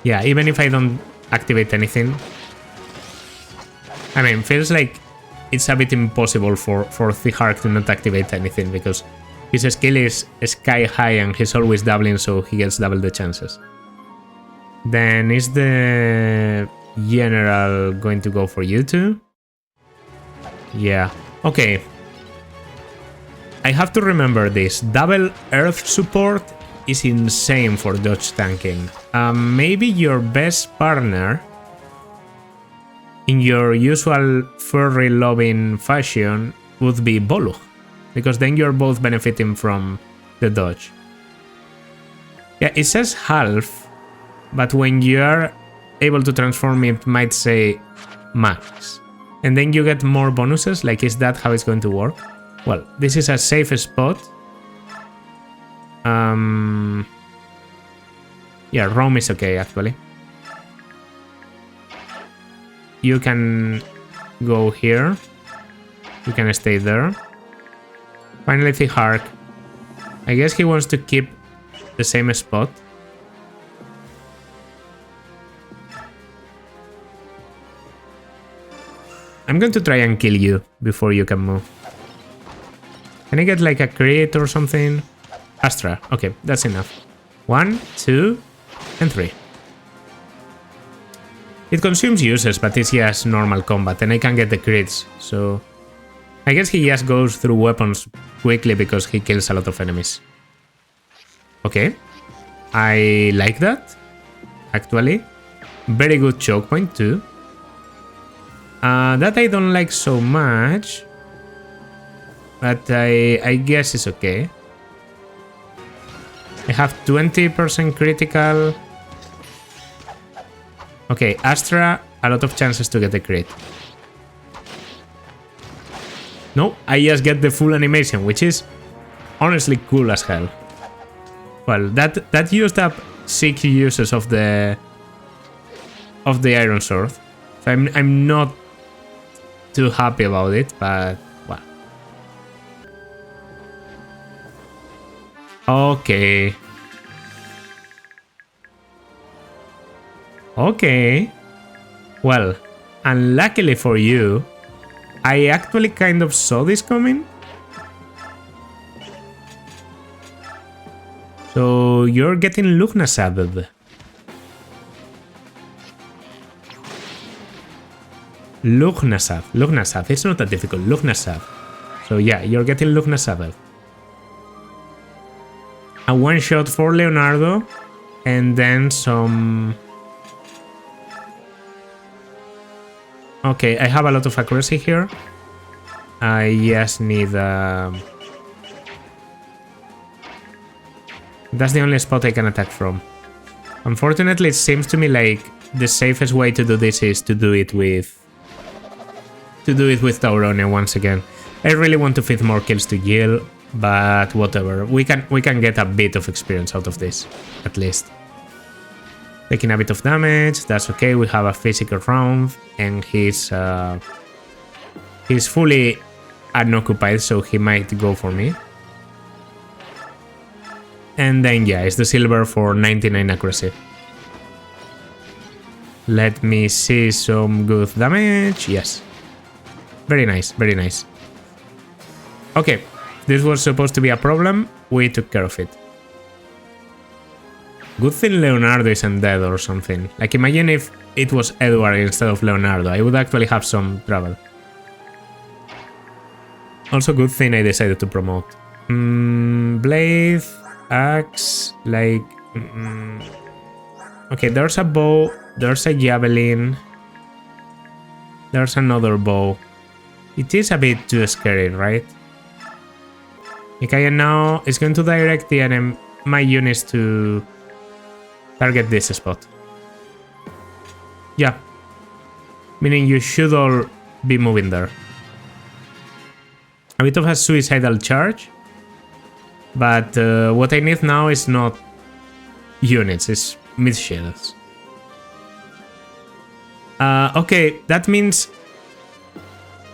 Yeah, even if I don't activate anything. I mean, feels like it's a bit impossible for the Hark to not activate anything because his skill is sky high and he's always doubling, so he gets double the chances. Then is the general going to go for you two? Yeah. Okay. I have to remember this. Double earth support is insane for dodge tanking. Maybe your best partner, in your usual furry loving fashion, would be Bolu, because then you're both benefiting from the dodge. Yeah, it says half, but when you're able to transform it might say max. And then you get more bonuses, like is that how it's going to work? Well, this is a safe spot. Yeah, Rome is okay actually. You can go here. You can stay there. Finally, the Hark. I guess he wants to keep the same spot. I'm going to try and kill you before you can move. Can I get like a crit or something? Astra. Okay, that's enough. 1, 2, and 3. It consumes uses, but it's just normal combat, and I can get the crits, so... I guess he just goes through weapons quickly because he kills a lot of enemies. Okay. I like that, actually. Very good choke point, too. That I don't like so much, but I guess it's okay. I have 20% critical. Okay, Astra, a lot of chances to get a crit. No, I just get the full animation, which is honestly cool as hell. Well, that used up 6 uses of the Iron Sword. So I'm not too happy about it, but well. Okay. Okay. Well, unluckily for you, I actually kind of saw this coming. So you're getting Lughnasaded. Lughnasaded. It's not that difficult. Lughnasaded. So yeah, you're getting Lughnasaded. A one shot for Leonardo, and then some. Okay, I have a lot of accuracy here. I just need... That's the only spot I can attack from. Unfortunately, it seems to me like the safest way to do this is to do it with... Taurone once again. I really want to fit more kills to Gil, but whatever. We can get a bit of experience out of this, at least. Taking a bit of damage, that's okay, we have a physical round, and he's fully unoccupied, so he might go for me. And then, yeah, it's the silver for 99 accuracy. Let me see some good damage. Yes. Very nice, very nice. Okay, this was supposed to be a problem. We took care of it. Good thing Leonardo isn't dead or something. Like, imagine if it was Edward instead of Leonardo. I would actually have some trouble. Also, good thing I decided to promote. Blade, axe, like... Okay, there's a bow, there's a javelin, there's another bow. It is a bit too scary, right? Micaiah now is going to direct my units to target this spot. Yeah. Meaning you should all be moving there. A bit of a suicidal charge. But what I need now is not units, it's mid-shields. Okay, that means...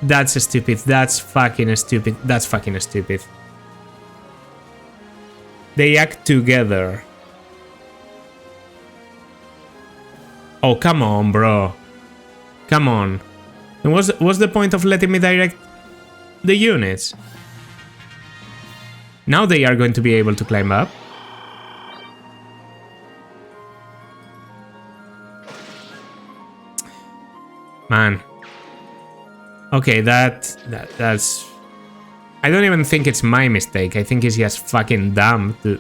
That's stupid, that's fucking stupid, that's fucking stupid. They act together. Oh, come on, bro. Come on. And what's the point of letting me direct the units? Now they are going to be able to climb up. Man. Okay, that's... I don't even think it's my mistake. I think it's just fucking dumb to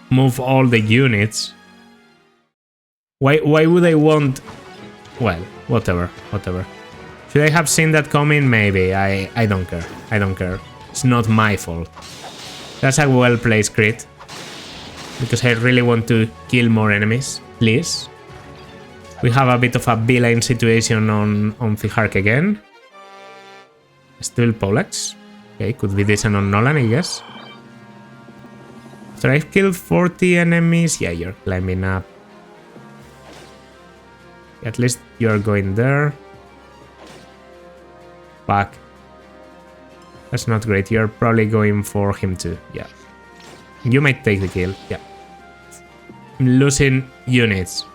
move all the units. Why would I want... Well, whatever. Should I have seen that coming? Maybe. I don't care. I don't care. It's not my fault. That's a well-placed crit. Because I really want to kill more enemies. Please. We have a bit of a beeline situation on Thihark again. Still Polex. Okay, could be decent on Nolan, I guess. After I've killed 40 enemies, yeah, you're climbing up. At least you're going there. Fuck. That's not great. You're probably going for him too. Yeah. You might take the kill. Yeah. I'm losing units.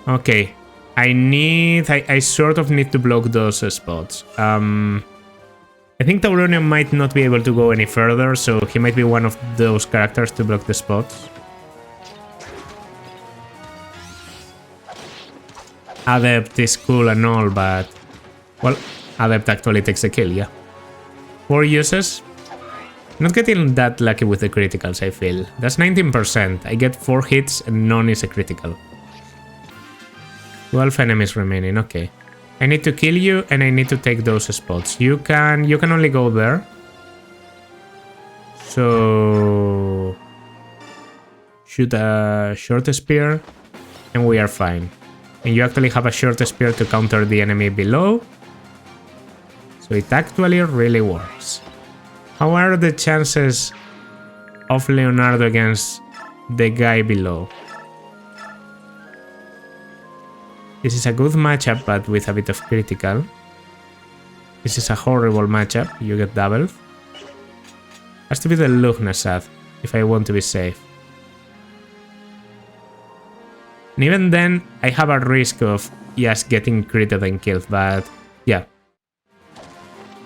Okay. I sort of need to block those spots. I think Tauronian might not be able to go any further, so he might be one of those characters to block the spots. Adept is cool and all, but... Well, Adept actually takes a kill, yeah. 4 uses. Not getting that lucky with the criticals, I feel. That's 19%. I get 4 hits and none is a critical. 12 enemies remaining, okay. I need to kill you and I need to take those spots. You can only go there. So... Shoot a short spear and we are fine. And you actually have a short spear to counter the enemy below. So it actually really works. How are the chances of Leonardo against the guy below? This is a good matchup, but with a bit of critical. This is a horrible matchup. You get doubled. Has to be the Lugnasad if I want to be safe. And even then, I have a risk of just getting critted and killed, but yeah.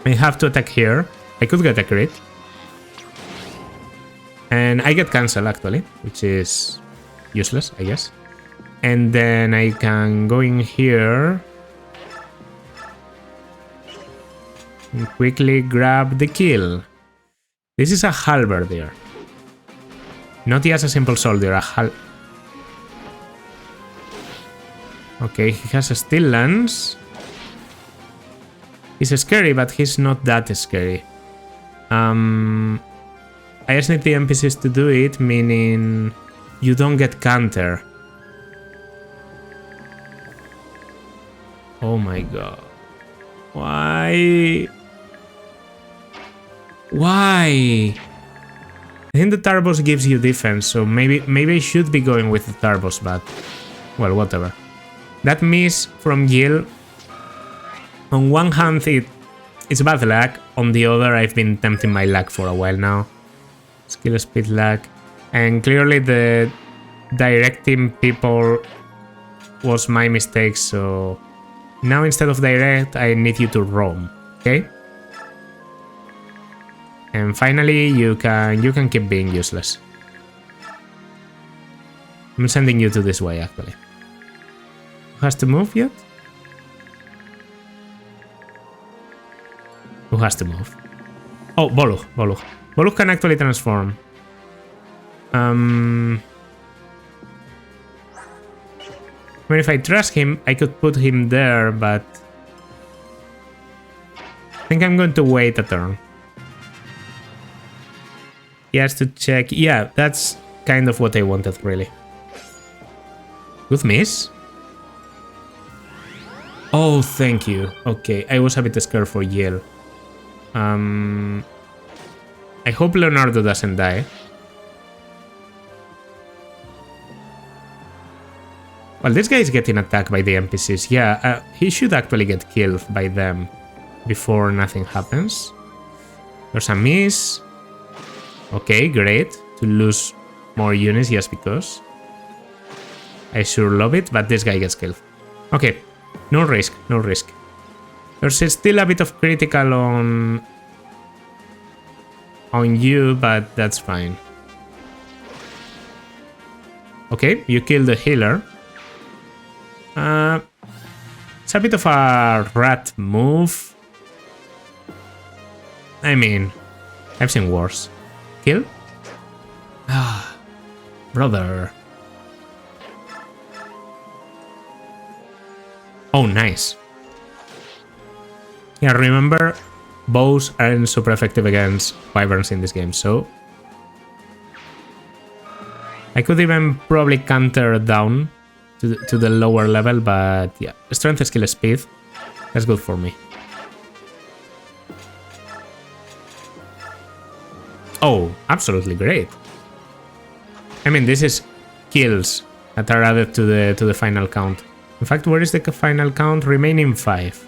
I have to attack here. I could get a crit. And I get cancelled actually, which is useless, I guess. And then I can go in here and quickly grab the kill. This is a halberdier. Not just a simple soldier, a Okay, he has a steel lance. He's scary, but he's not that scary. I just need the NPCs to do it, meaning you don't get counter. Oh my god. Why? Why? I think the Tarbos gives you defense, so maybe I should be going with the Tarbos, but... Well, whatever. That miss from Gil On one hand, it's bad luck. On the other, I've been tempting my luck for a while now. Skill speed luck. And clearly the directing people was my mistake, so now instead of direct, I need you to roam, okay? And finally, you can keep being useless. I'm sending you to this way, actually. Who has to move yet? Who has to move? Oh, Bolu. Bolu can actually transform. I mean, if I trust him, I could put him there, but I think I'm going to wait a turn. He has to check. Yeah, that's kind of what I wanted, really. Good miss. Oh, thank you. Okay, I was a bit scared for Yale. I hope Leonardo doesn't die. Well, this guy is getting attacked by the NPCs. Yeah, he should actually get killed by them before nothing happens. There's a miss. Okay, great. To lose more units just because. I sure love it, but this guy gets killed. Okay, no risk, no risk. There's still a bit of critical on you, but that's fine. Okay, you kill the healer. It's a bit of a rat move. I mean, I've seen worse. Kill? Ah, brother. Oh, nice. Yeah, remember, bows aren't super effective against wyverns in this game, so I could even probably counter down to the lower level, but yeah, strength, skill, speed, that's good for me. Oh, absolutely great. I mean, this is kills that are added to the final count. In fact, where is the final count? Remaining 5.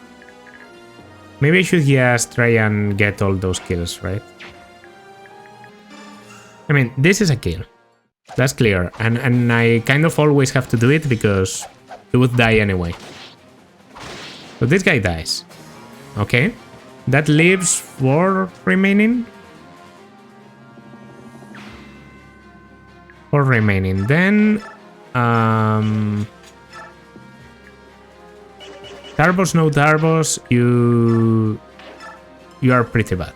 Maybe I should just try and get all those kills, right? I mean, this is a kill. That's clear. And I kind of always have to do it because he would die anyway. But this guy dies. Okay. That leaves 4 remaining. 4 remaining. Then... Turbos, no turbos, you are pretty bad.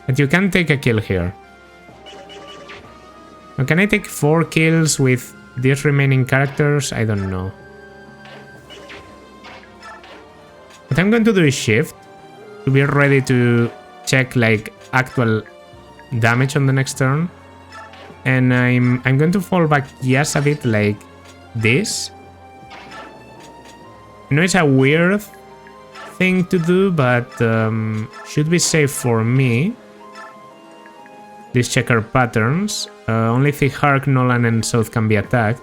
But you can take a kill here. Now, can I take 4 kills with these remaining characters? I don't know. What I'm going to do is shift to be ready to check like actual damage on the next turn. And I'm going to fall back just a bit like this. I know it's a weird thing to do, but should be safe for me. These checker patterns. Only Thihark, Nolan, and South can be attacked.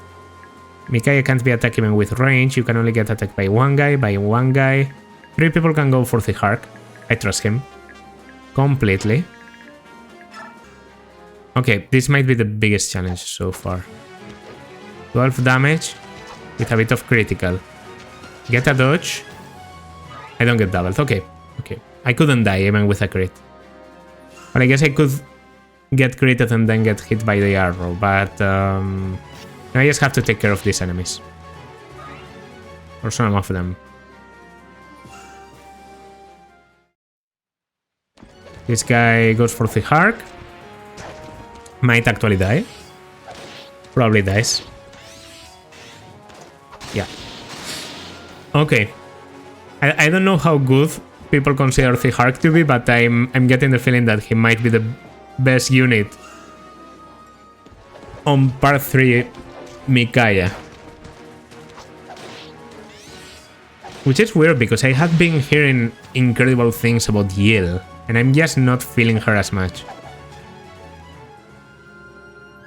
Micaiah can't be attacked even with range. You can only get attacked by one guy, 3 people can go for Thihark. I trust him completely. Okay, this might be the biggest challenge so far. 12 damage with a bit of critical. Get a dodge. I don't get doubled. Okay, okay. I couldn't die even with a crit. But I guess I could get critted and then get hit by the arrow. But I just have to take care of these enemies. Or some of them. This guy goes for the Thihark. Might actually die. Probably dies. Yeah. Okay. I don't know how good people consider Thihark to be, but I'm getting the feeling that he might be the best unit on part 3 Micaiah. Which is weird because I have been hearing incredible things about Yale, and I'm just not feeling her as much.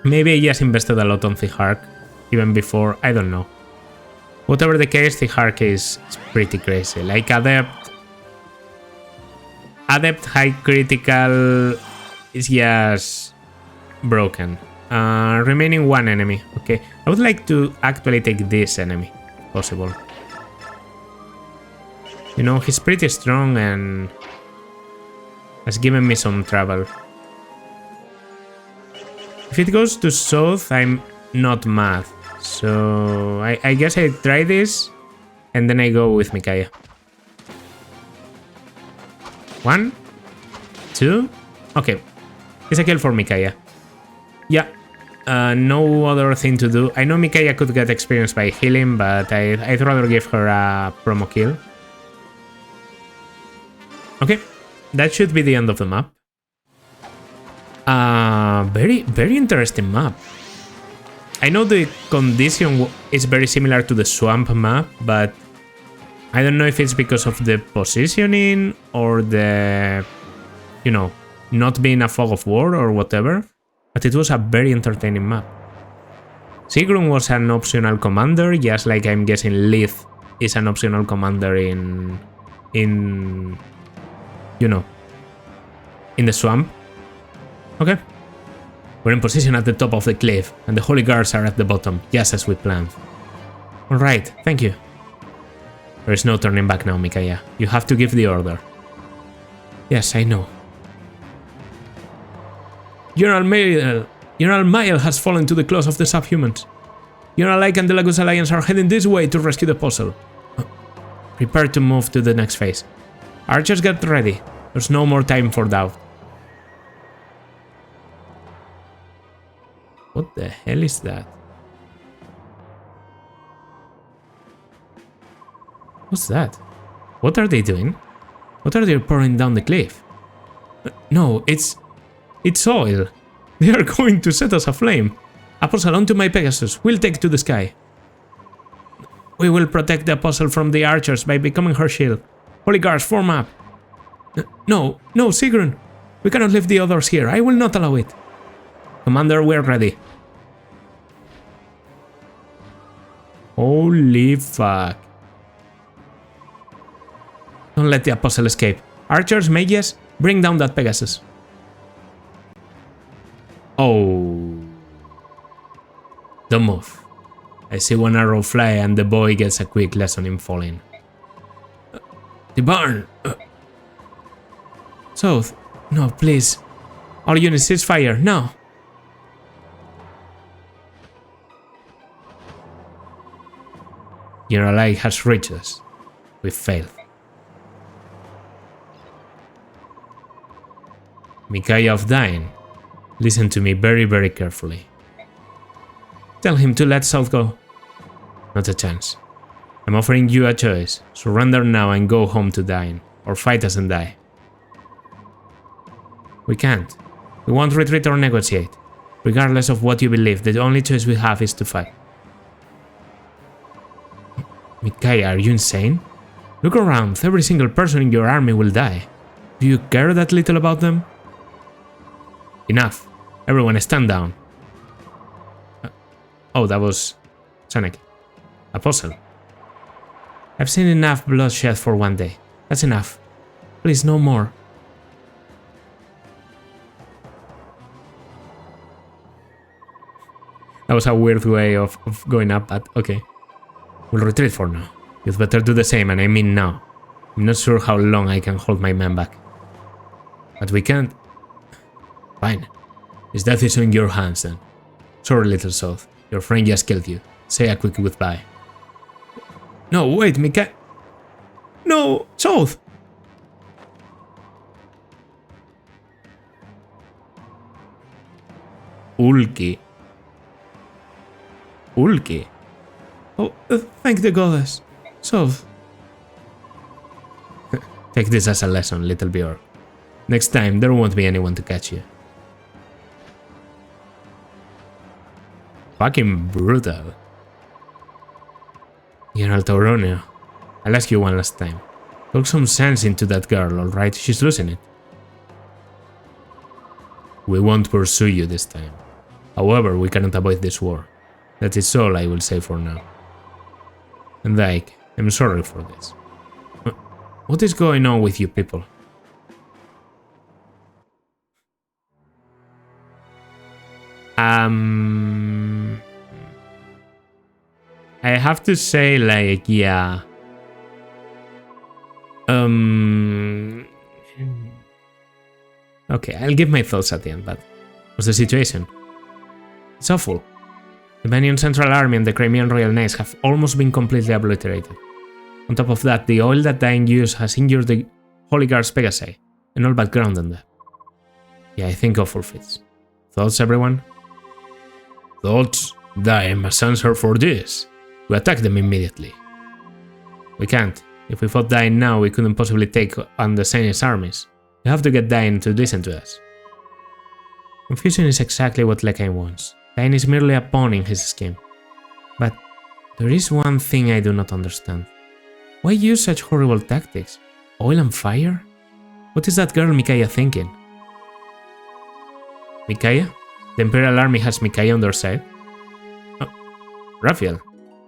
Maybe I just invested a lot on Thihark, even before, I don't know. Whatever the case, the hierarchy is pretty crazy. Like Adept High Critical is just broken. Remaining one enemy. Okay, I would like to actually take this enemy, if possible. You know, he's pretty strong and has given me some trouble. If it goes to south, I'm not mad. So I guess I try this and then I go with Micaiah. 1, 2. Okay, it's a kill for Micaiah. Yeah, no other thing to do. I know Micaiah could get experience by healing, but I'd rather give her a promo kill. Okay, that should be the end of the map. Very interesting map. I know the condition is very similar to the swamp map, but I don't know if it's because of the positioning or the, you know, not being a fog of war or whatever, but it was a very entertaining map. Sigrun was an optional commander, just like I'm guessing Lith is an optional commander in you know, in the swamp. Okay. We're in position at the top of the cliff, and the Holy Guards are at the bottom, just as we planned. Alright, thank you. There is no turning back now, Micaiah. You have to give the order. Yes, I know. General Mael has fallen to the claws of the subhumans. General Ike and the Lagos Alliance are heading this way to rescue the puzzle. Prepare to move to the next phase. Archers, get ready. There's no more time for doubt. What the hell is that? What's that? What are they doing? What are they pouring down the cliff? No, it's oil. They are going to set us aflame. Apostle, onto my Pegasus. We'll take to the sky. We will protect the Apostle from the archers by becoming her shield. Holy Guards, form up. No, Sigrun. We cannot leave the others here. I will not allow it. Commander, we're ready. Holy fuck. Don't let the Apostle escape. Archers, mages, bring down that Pegasus. Oh. Don't move. I see one arrow fly and the boy gets a quick lesson in falling. The barn! South. No, please. All units cease fire, now! Your ally has reached us. We failed. Micaiah of Dying, listen to me very, very carefully. Tell him to let South go. Not a chance. I'm offering you a choice. Surrender now and go home to Dying, or fight us and die. We can't. We won't retreat or negotiate. Regardless of what you believe, the only choice we have is to fight. Micaiah, are you insane? Look around, every single person in your army will die. Do you care that little about them? Enough. Everyone stand down. Oh, that was Sonic. Apostle. I've seen enough bloodshed for one day. That's enough. Please, no more. That was a weird way of going up, but okay. We'll retreat for now. You'd better do the same, and I mean now. I'm not sure how long I can hold my men back. But we can't. Fine. His death is in your hands then. Sorry, little South. Your friend just killed you. Say a quick goodbye. No, wait, Micaiah. No, South! Ulki. Ulki. Oh, thank the goddess. South. Take this as a lesson, little Björk. Next time, there won't be anyone to catch you. Fucking brutal. General Tauronio, I'll ask you one last time. Talk some sense into that girl, alright? She's losing it. We won't pursue you this time. However, we cannot avoid this war. That is all I will say for now. Like, I'm sorry for this. What is going on with you people? I have to say, like, yeah. Okay, I'll give my thoughts at the end, but what's the situation? It's awful. The Venian Central Army and the Crimean Royal Knights have almost been completely obliterated. On top of that, the oil that Dain used has injured the Holy Guards Pegasi, and all but grounded them. Yeah, I think awful fits. Thoughts, everyone? Thoughts? Dain must answer for this. We attack them immediately. We can't. If we fought Dain now, we couldn't possibly take on the Senis armies. We have to get Dain to listen to us. Confusion is exactly what Lekain wants. Dain is merely a pawn in his scheme. But there is one thing I do not understand. Why use such horrible tactics? Oil and fire? What is that girl Micaiah thinking? Micaiah? The Imperial Army has Micaiah on their side? Oh, Raphael,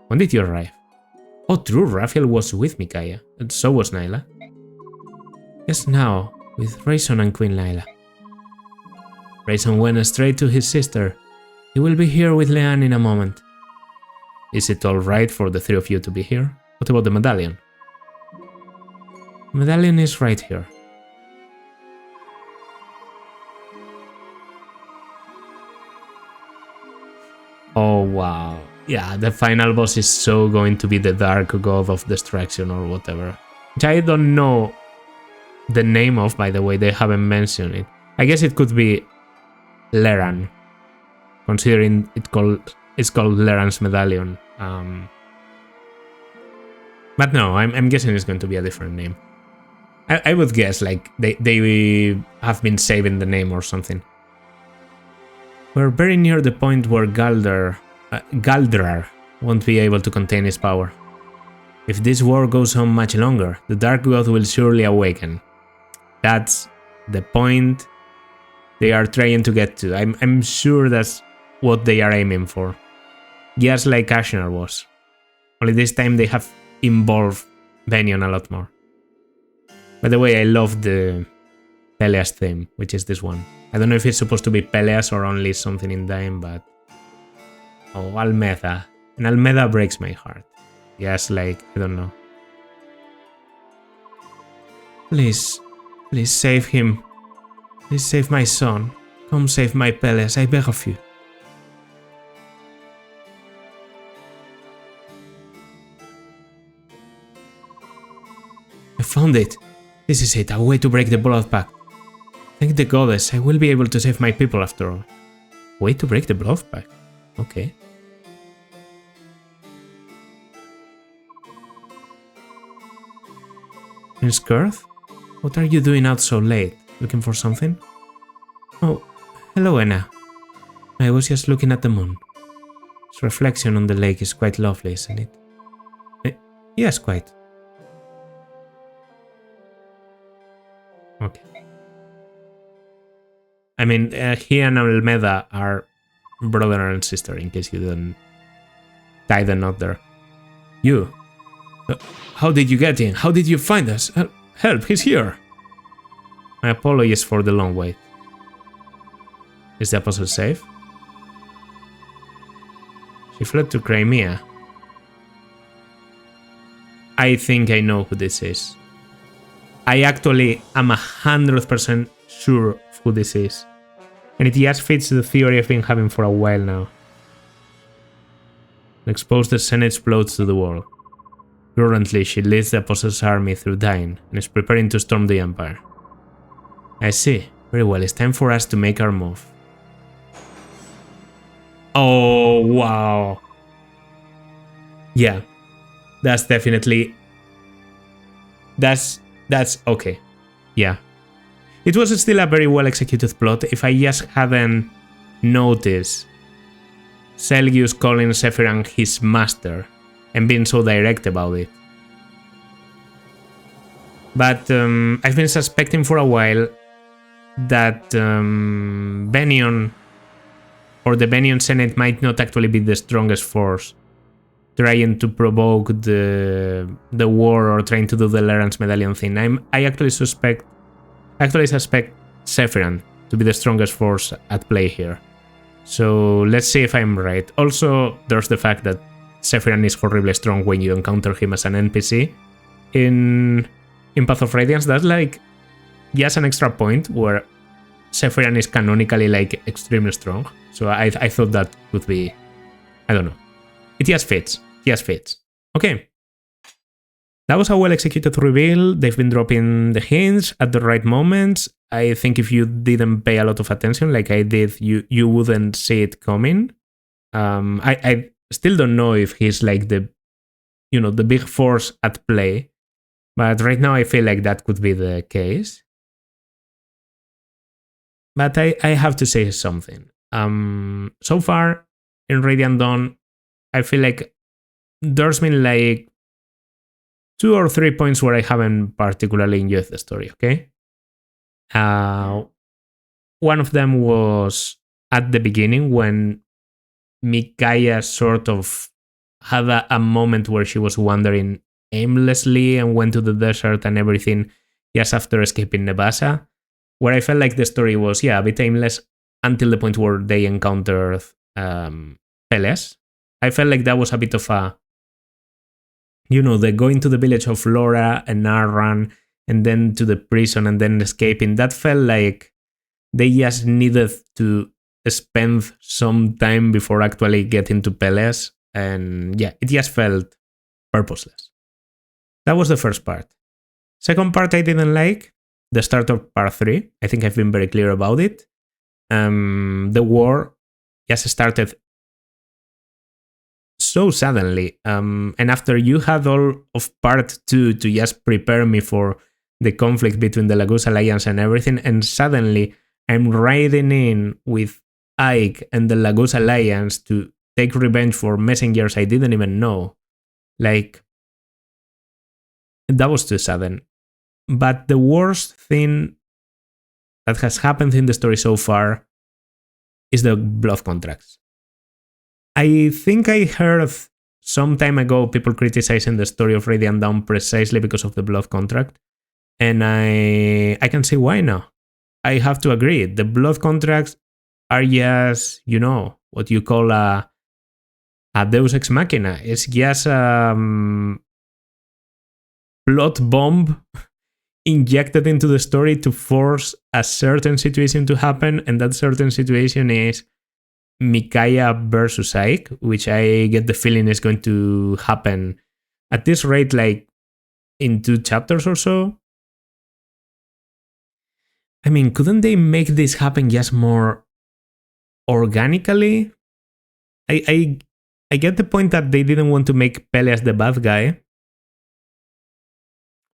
when did you arrive? Oh, true, Raphael was with Micaiah, and so was Nyla. Yes, now, with Rayson and Queen Nyla. Rayson went straight to his sister. He will be here with Leanne in a moment. Is it alright for the three of you to be here? What about the medallion? The medallion is right here. Oh wow. Yeah, the final boss is so going to be the Dark God of Destruction or whatever. Which I don't know the name of, by the way, they haven't mentioned it. I guess it could be Leran, considering it's called Leran's Medallion. But no, I'm guessing it's going to be a different name. I would guess like they have been saving the name or something. We're very near the point where Galdrar won't be able to contain his power. If this war goes on much longer, the Dark God will surely awaken. That's the point they are trying to get to. I'm sure that's what they are aiming for. Just like Ashnar was. Only this time they have involved Venion a lot more. By the way, I love the Peleas theme, which is this one. I don't know if it's supposed to be Peleas or only something in Dain, but... Oh, Almeda. And Almeda breaks my heart. Yes, like, I don't know. Please save him. Please save my son. Come save my Peleas, I beg of you. I found it. This is it, a way to break the Blood Pact. Thank the goddess, I will be able to save my people after all. Way to break the Blood Pact. Okay. Prince Kurth? What are you doing out so late? Looking for something? Oh, hello Enna. I was just looking at the moon. Its reflection on the lake is quite lovely, isn't it? Yes, quite. Okay. I mean, he and Almeda are brother and sister, in case you didn't tie the knot there. You? How did you get in? How did you find us? Help, he's here! My apologies for the long wait. Is the apostle safe? She fled to Crimea. I think I know who this is. I actually am 100% sure of who this is. And it just fits the theory I've been having for a while now. Expose the Senate's plots to the world. Currently, she leads the Apostles' army through Dain and is preparing to storm the Empire. I see. Very well, it's time for us to make our move. Oh, wow. Yeah. That's definitely... That's okay. Yeah. It was still a very well executed plot if I just hadn't noticed Selgius calling Sephiran his master and being so direct about it. But I've been suspecting for a while that Venion or the Venion Senate might not actually be the strongest force trying to provoke the war or trying to do the Lawrence medallion thing. I actually suspect Sephiroth to be the strongest force at play here. So let's see if I'm right. Also, there's the fact that Sephiroth is horribly strong when you encounter him as an NPC. In Path of Radiance, that's like just an extra point where Sephiroth is canonically like extremely strong. So I thought that would be, I don't know. It just fits. Okay. That was a well-executed reveal. They've been dropping the hints at the right moments. I think if you didn't pay a lot of attention like I did, you wouldn't see it coming. I still don't know if he's like the big force at play. But right now I feel like that could be the case. But I have to say something. So far in Radiant Dawn, I feel like there's been like 2 or 3 points where I haven't particularly enjoyed the story, okay? One of them was at the beginning when Micaiah sort of had a moment where she was wandering aimlessly and went to the desert and everything just after escaping Nebasa, where I felt like the story was, a bit aimless until the point where they encountered Peles. I felt like that was a bit of a, the going to the village of Laura and Narran and then to the prison and then escaping. That felt like they just needed to spend some time before actually getting to Peles. And it just felt purposeless. That was the first part. Second part I didn't like, the start of part 3. I think I've been very clear about it. The war just started so suddenly. And after you had all of part 2 to just prepare me for the conflict between the Laguz Alliance and everything, and suddenly I'm riding in with Ike and the Laguz Alliance to take revenge for messengers I didn't even know. Like, that was too sudden. But the worst thing that has happened in the story so far is the blood contracts. I think I heard some time ago people criticizing the story of Radiant Dawn precisely because of the blood contract. And I can see why now. I have to agree. The blood contracts are just, what you call a Deus Ex Machina. It's just a plot bomb injected into the story to force a certain situation to happen, and that certain situation is Micaiah versus Ike, which I get the feeling is going to happen at this rate, like in 2 chapters or so. I mean, couldn't they make this happen just more organically? I get the point that they didn't want to make Peleas the bad guy,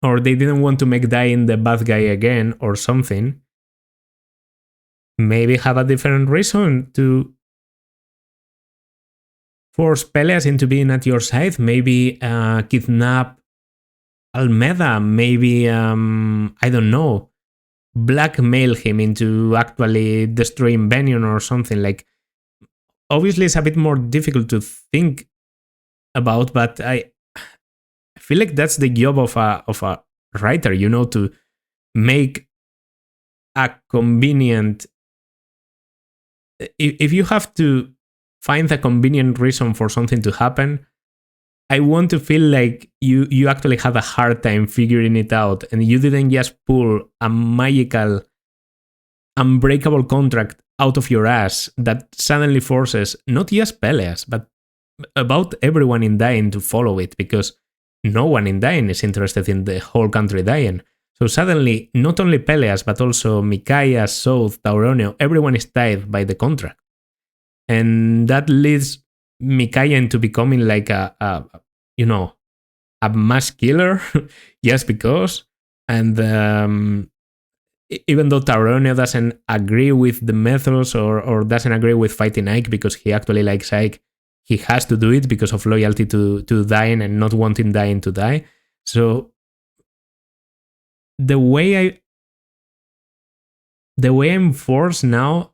or they didn't want to make Dain the bad guy again, or something. Maybe have a different reason to force Peleas into being at your side. Maybe kidnap Almeda. Maybe, I don't know, blackmail him into actually destroying Benion or something. Like, obviously it's a bit more difficult to think about, but I feel like that's the job of a writer, to make a convenient. If you have to find a convenient reason for something to happen, I want to feel like you actually had a hard time figuring it out, and you didn't just pull a magical, unbreakable contract out of your ass that suddenly forces not just Peleas, but about everyone in Dain to follow it, because no one in Dain is interested in the whole country dying. So suddenly, not only Peleas, but also Micaiah, South, Tauronio, everyone is tied by the contract. And that leads Micaiah into becoming like a mass killer just because. And even though Tauronio doesn't agree with the methods or doesn't agree with fighting Ike because he actually likes Ike, he has to do it because of loyalty to Dain and not wanting Dain to die. So the way I'm forced now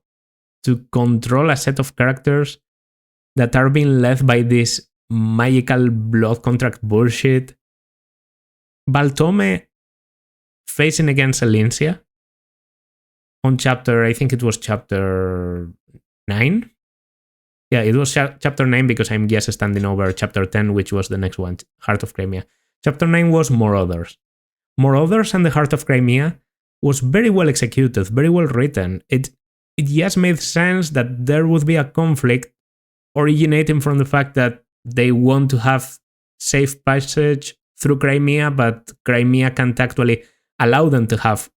to control a set of characters that are being led by this magical blood contract bullshit. Baltome facing against Alincia on chapter, I think it was chapter 9. Yeah, it was chapter 9 because I'm just standing over chapter 10, which was the next one, Heart of Crimea. Chapter 9 was More Others. More Others and the Heart of Crimea was very well executed, very well written. It just made sense that there would be a conflict originating from the fact that they want to have safe passage through Crimea, but Crimea can't actually allow them to have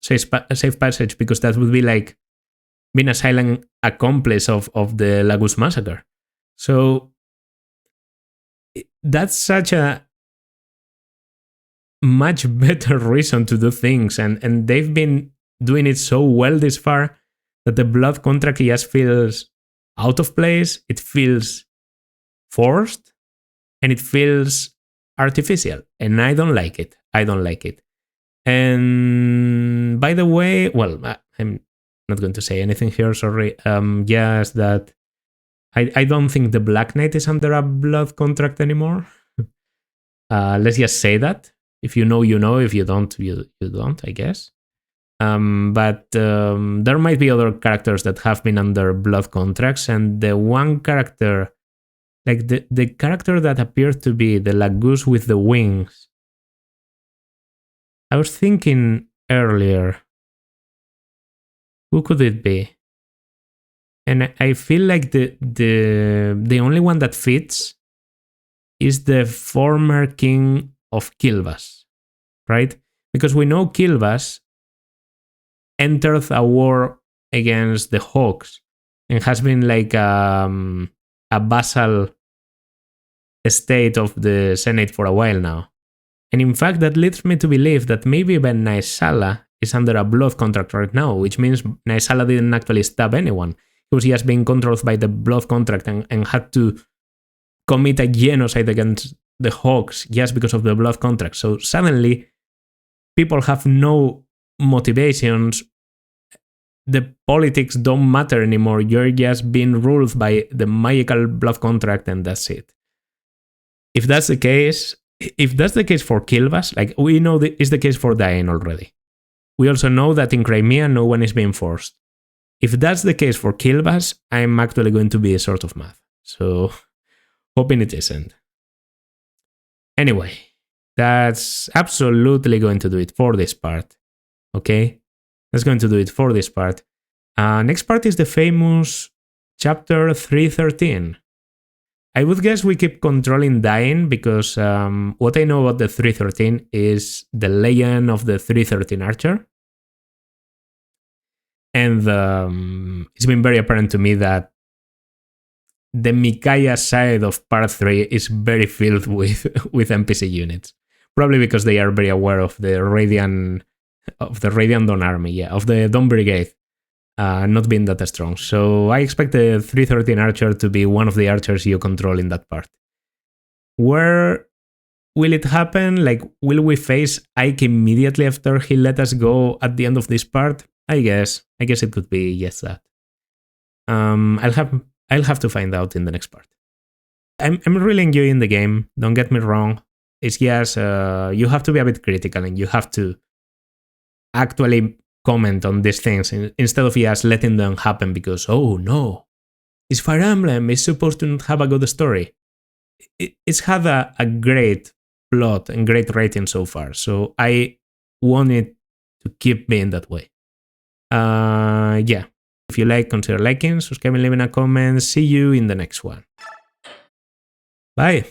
safe passage because that would be like being a silent accomplice of the Lagos massacre. So that's such a much better reason to do things, and they've been doing it so well this far that the blood contract just feels out of place, it feels forced, and it feels artificial, and I don't like it. And by the way, well, I'm not going to say anything here, sorry. Just that I don't think the Black Knight is under a blood contract anymore. Let's just say that. If you know, you know. If you don't, you don't, I guess. But there might be other characters that have been under blood contracts, and the one character, like the character that appeared to be the Lagoose with the wings, I was thinking earlier, who could it be? And I feel like the only one that fits is the former king of Kilvas, right? Because we know Kilvas entered a war against the Hawks and has been like a vassal state of the Senate for a while now. And in fact, that leads me to believe that maybe even Naisala is under a blood contract right now, which means Naisala didn't actually stab anyone. He was just being controlled by the blood contract and had to commit a genocide against the Hawks just because of the blood contract. So suddenly, people have no motivations. The politics don't matter anymore. You're just being ruled by the magical blood contract, and that's it. If that's the case for Kilvas, like we know that is the case for Dain already. We also know that in Crimea, no one is being forced. If that's the case for Kilvas, I'm actually going to be a sort of mad. So, hoping it isn't. Anyway, that's absolutely going to do it for this part. Okay? That's going to do it for this part. Next part is the famous chapter 313. I would guess we keep controlling Dain because what I know about the 313 is the legend of the 313 archer. And it's been very apparent to me that the Micaiah side of part 3 is very filled with NPC units. Probably because they are very aware of the Radiant Dawn army, of the Dawn Brigade. Not being that strong. So I expect the 313 archer to be one of the archers you control in that part. Where will it happen? Like, will we face Ike immediately after he let us go at the end of this part? I guess it could be yes that. I'll have to find out in the next part. I'm really enjoying the game. Don't get me wrong. It's just you have to be a bit critical and you have to actually comment on these things instead of just letting them happen because, oh no, it's Fire Emblem, it's supposed to not have a good story. It's had a great plot and great rating so far, so I want it to keep being that way. If you like, consider liking, subscribing, leaving a comment. See you in the next one. Bye.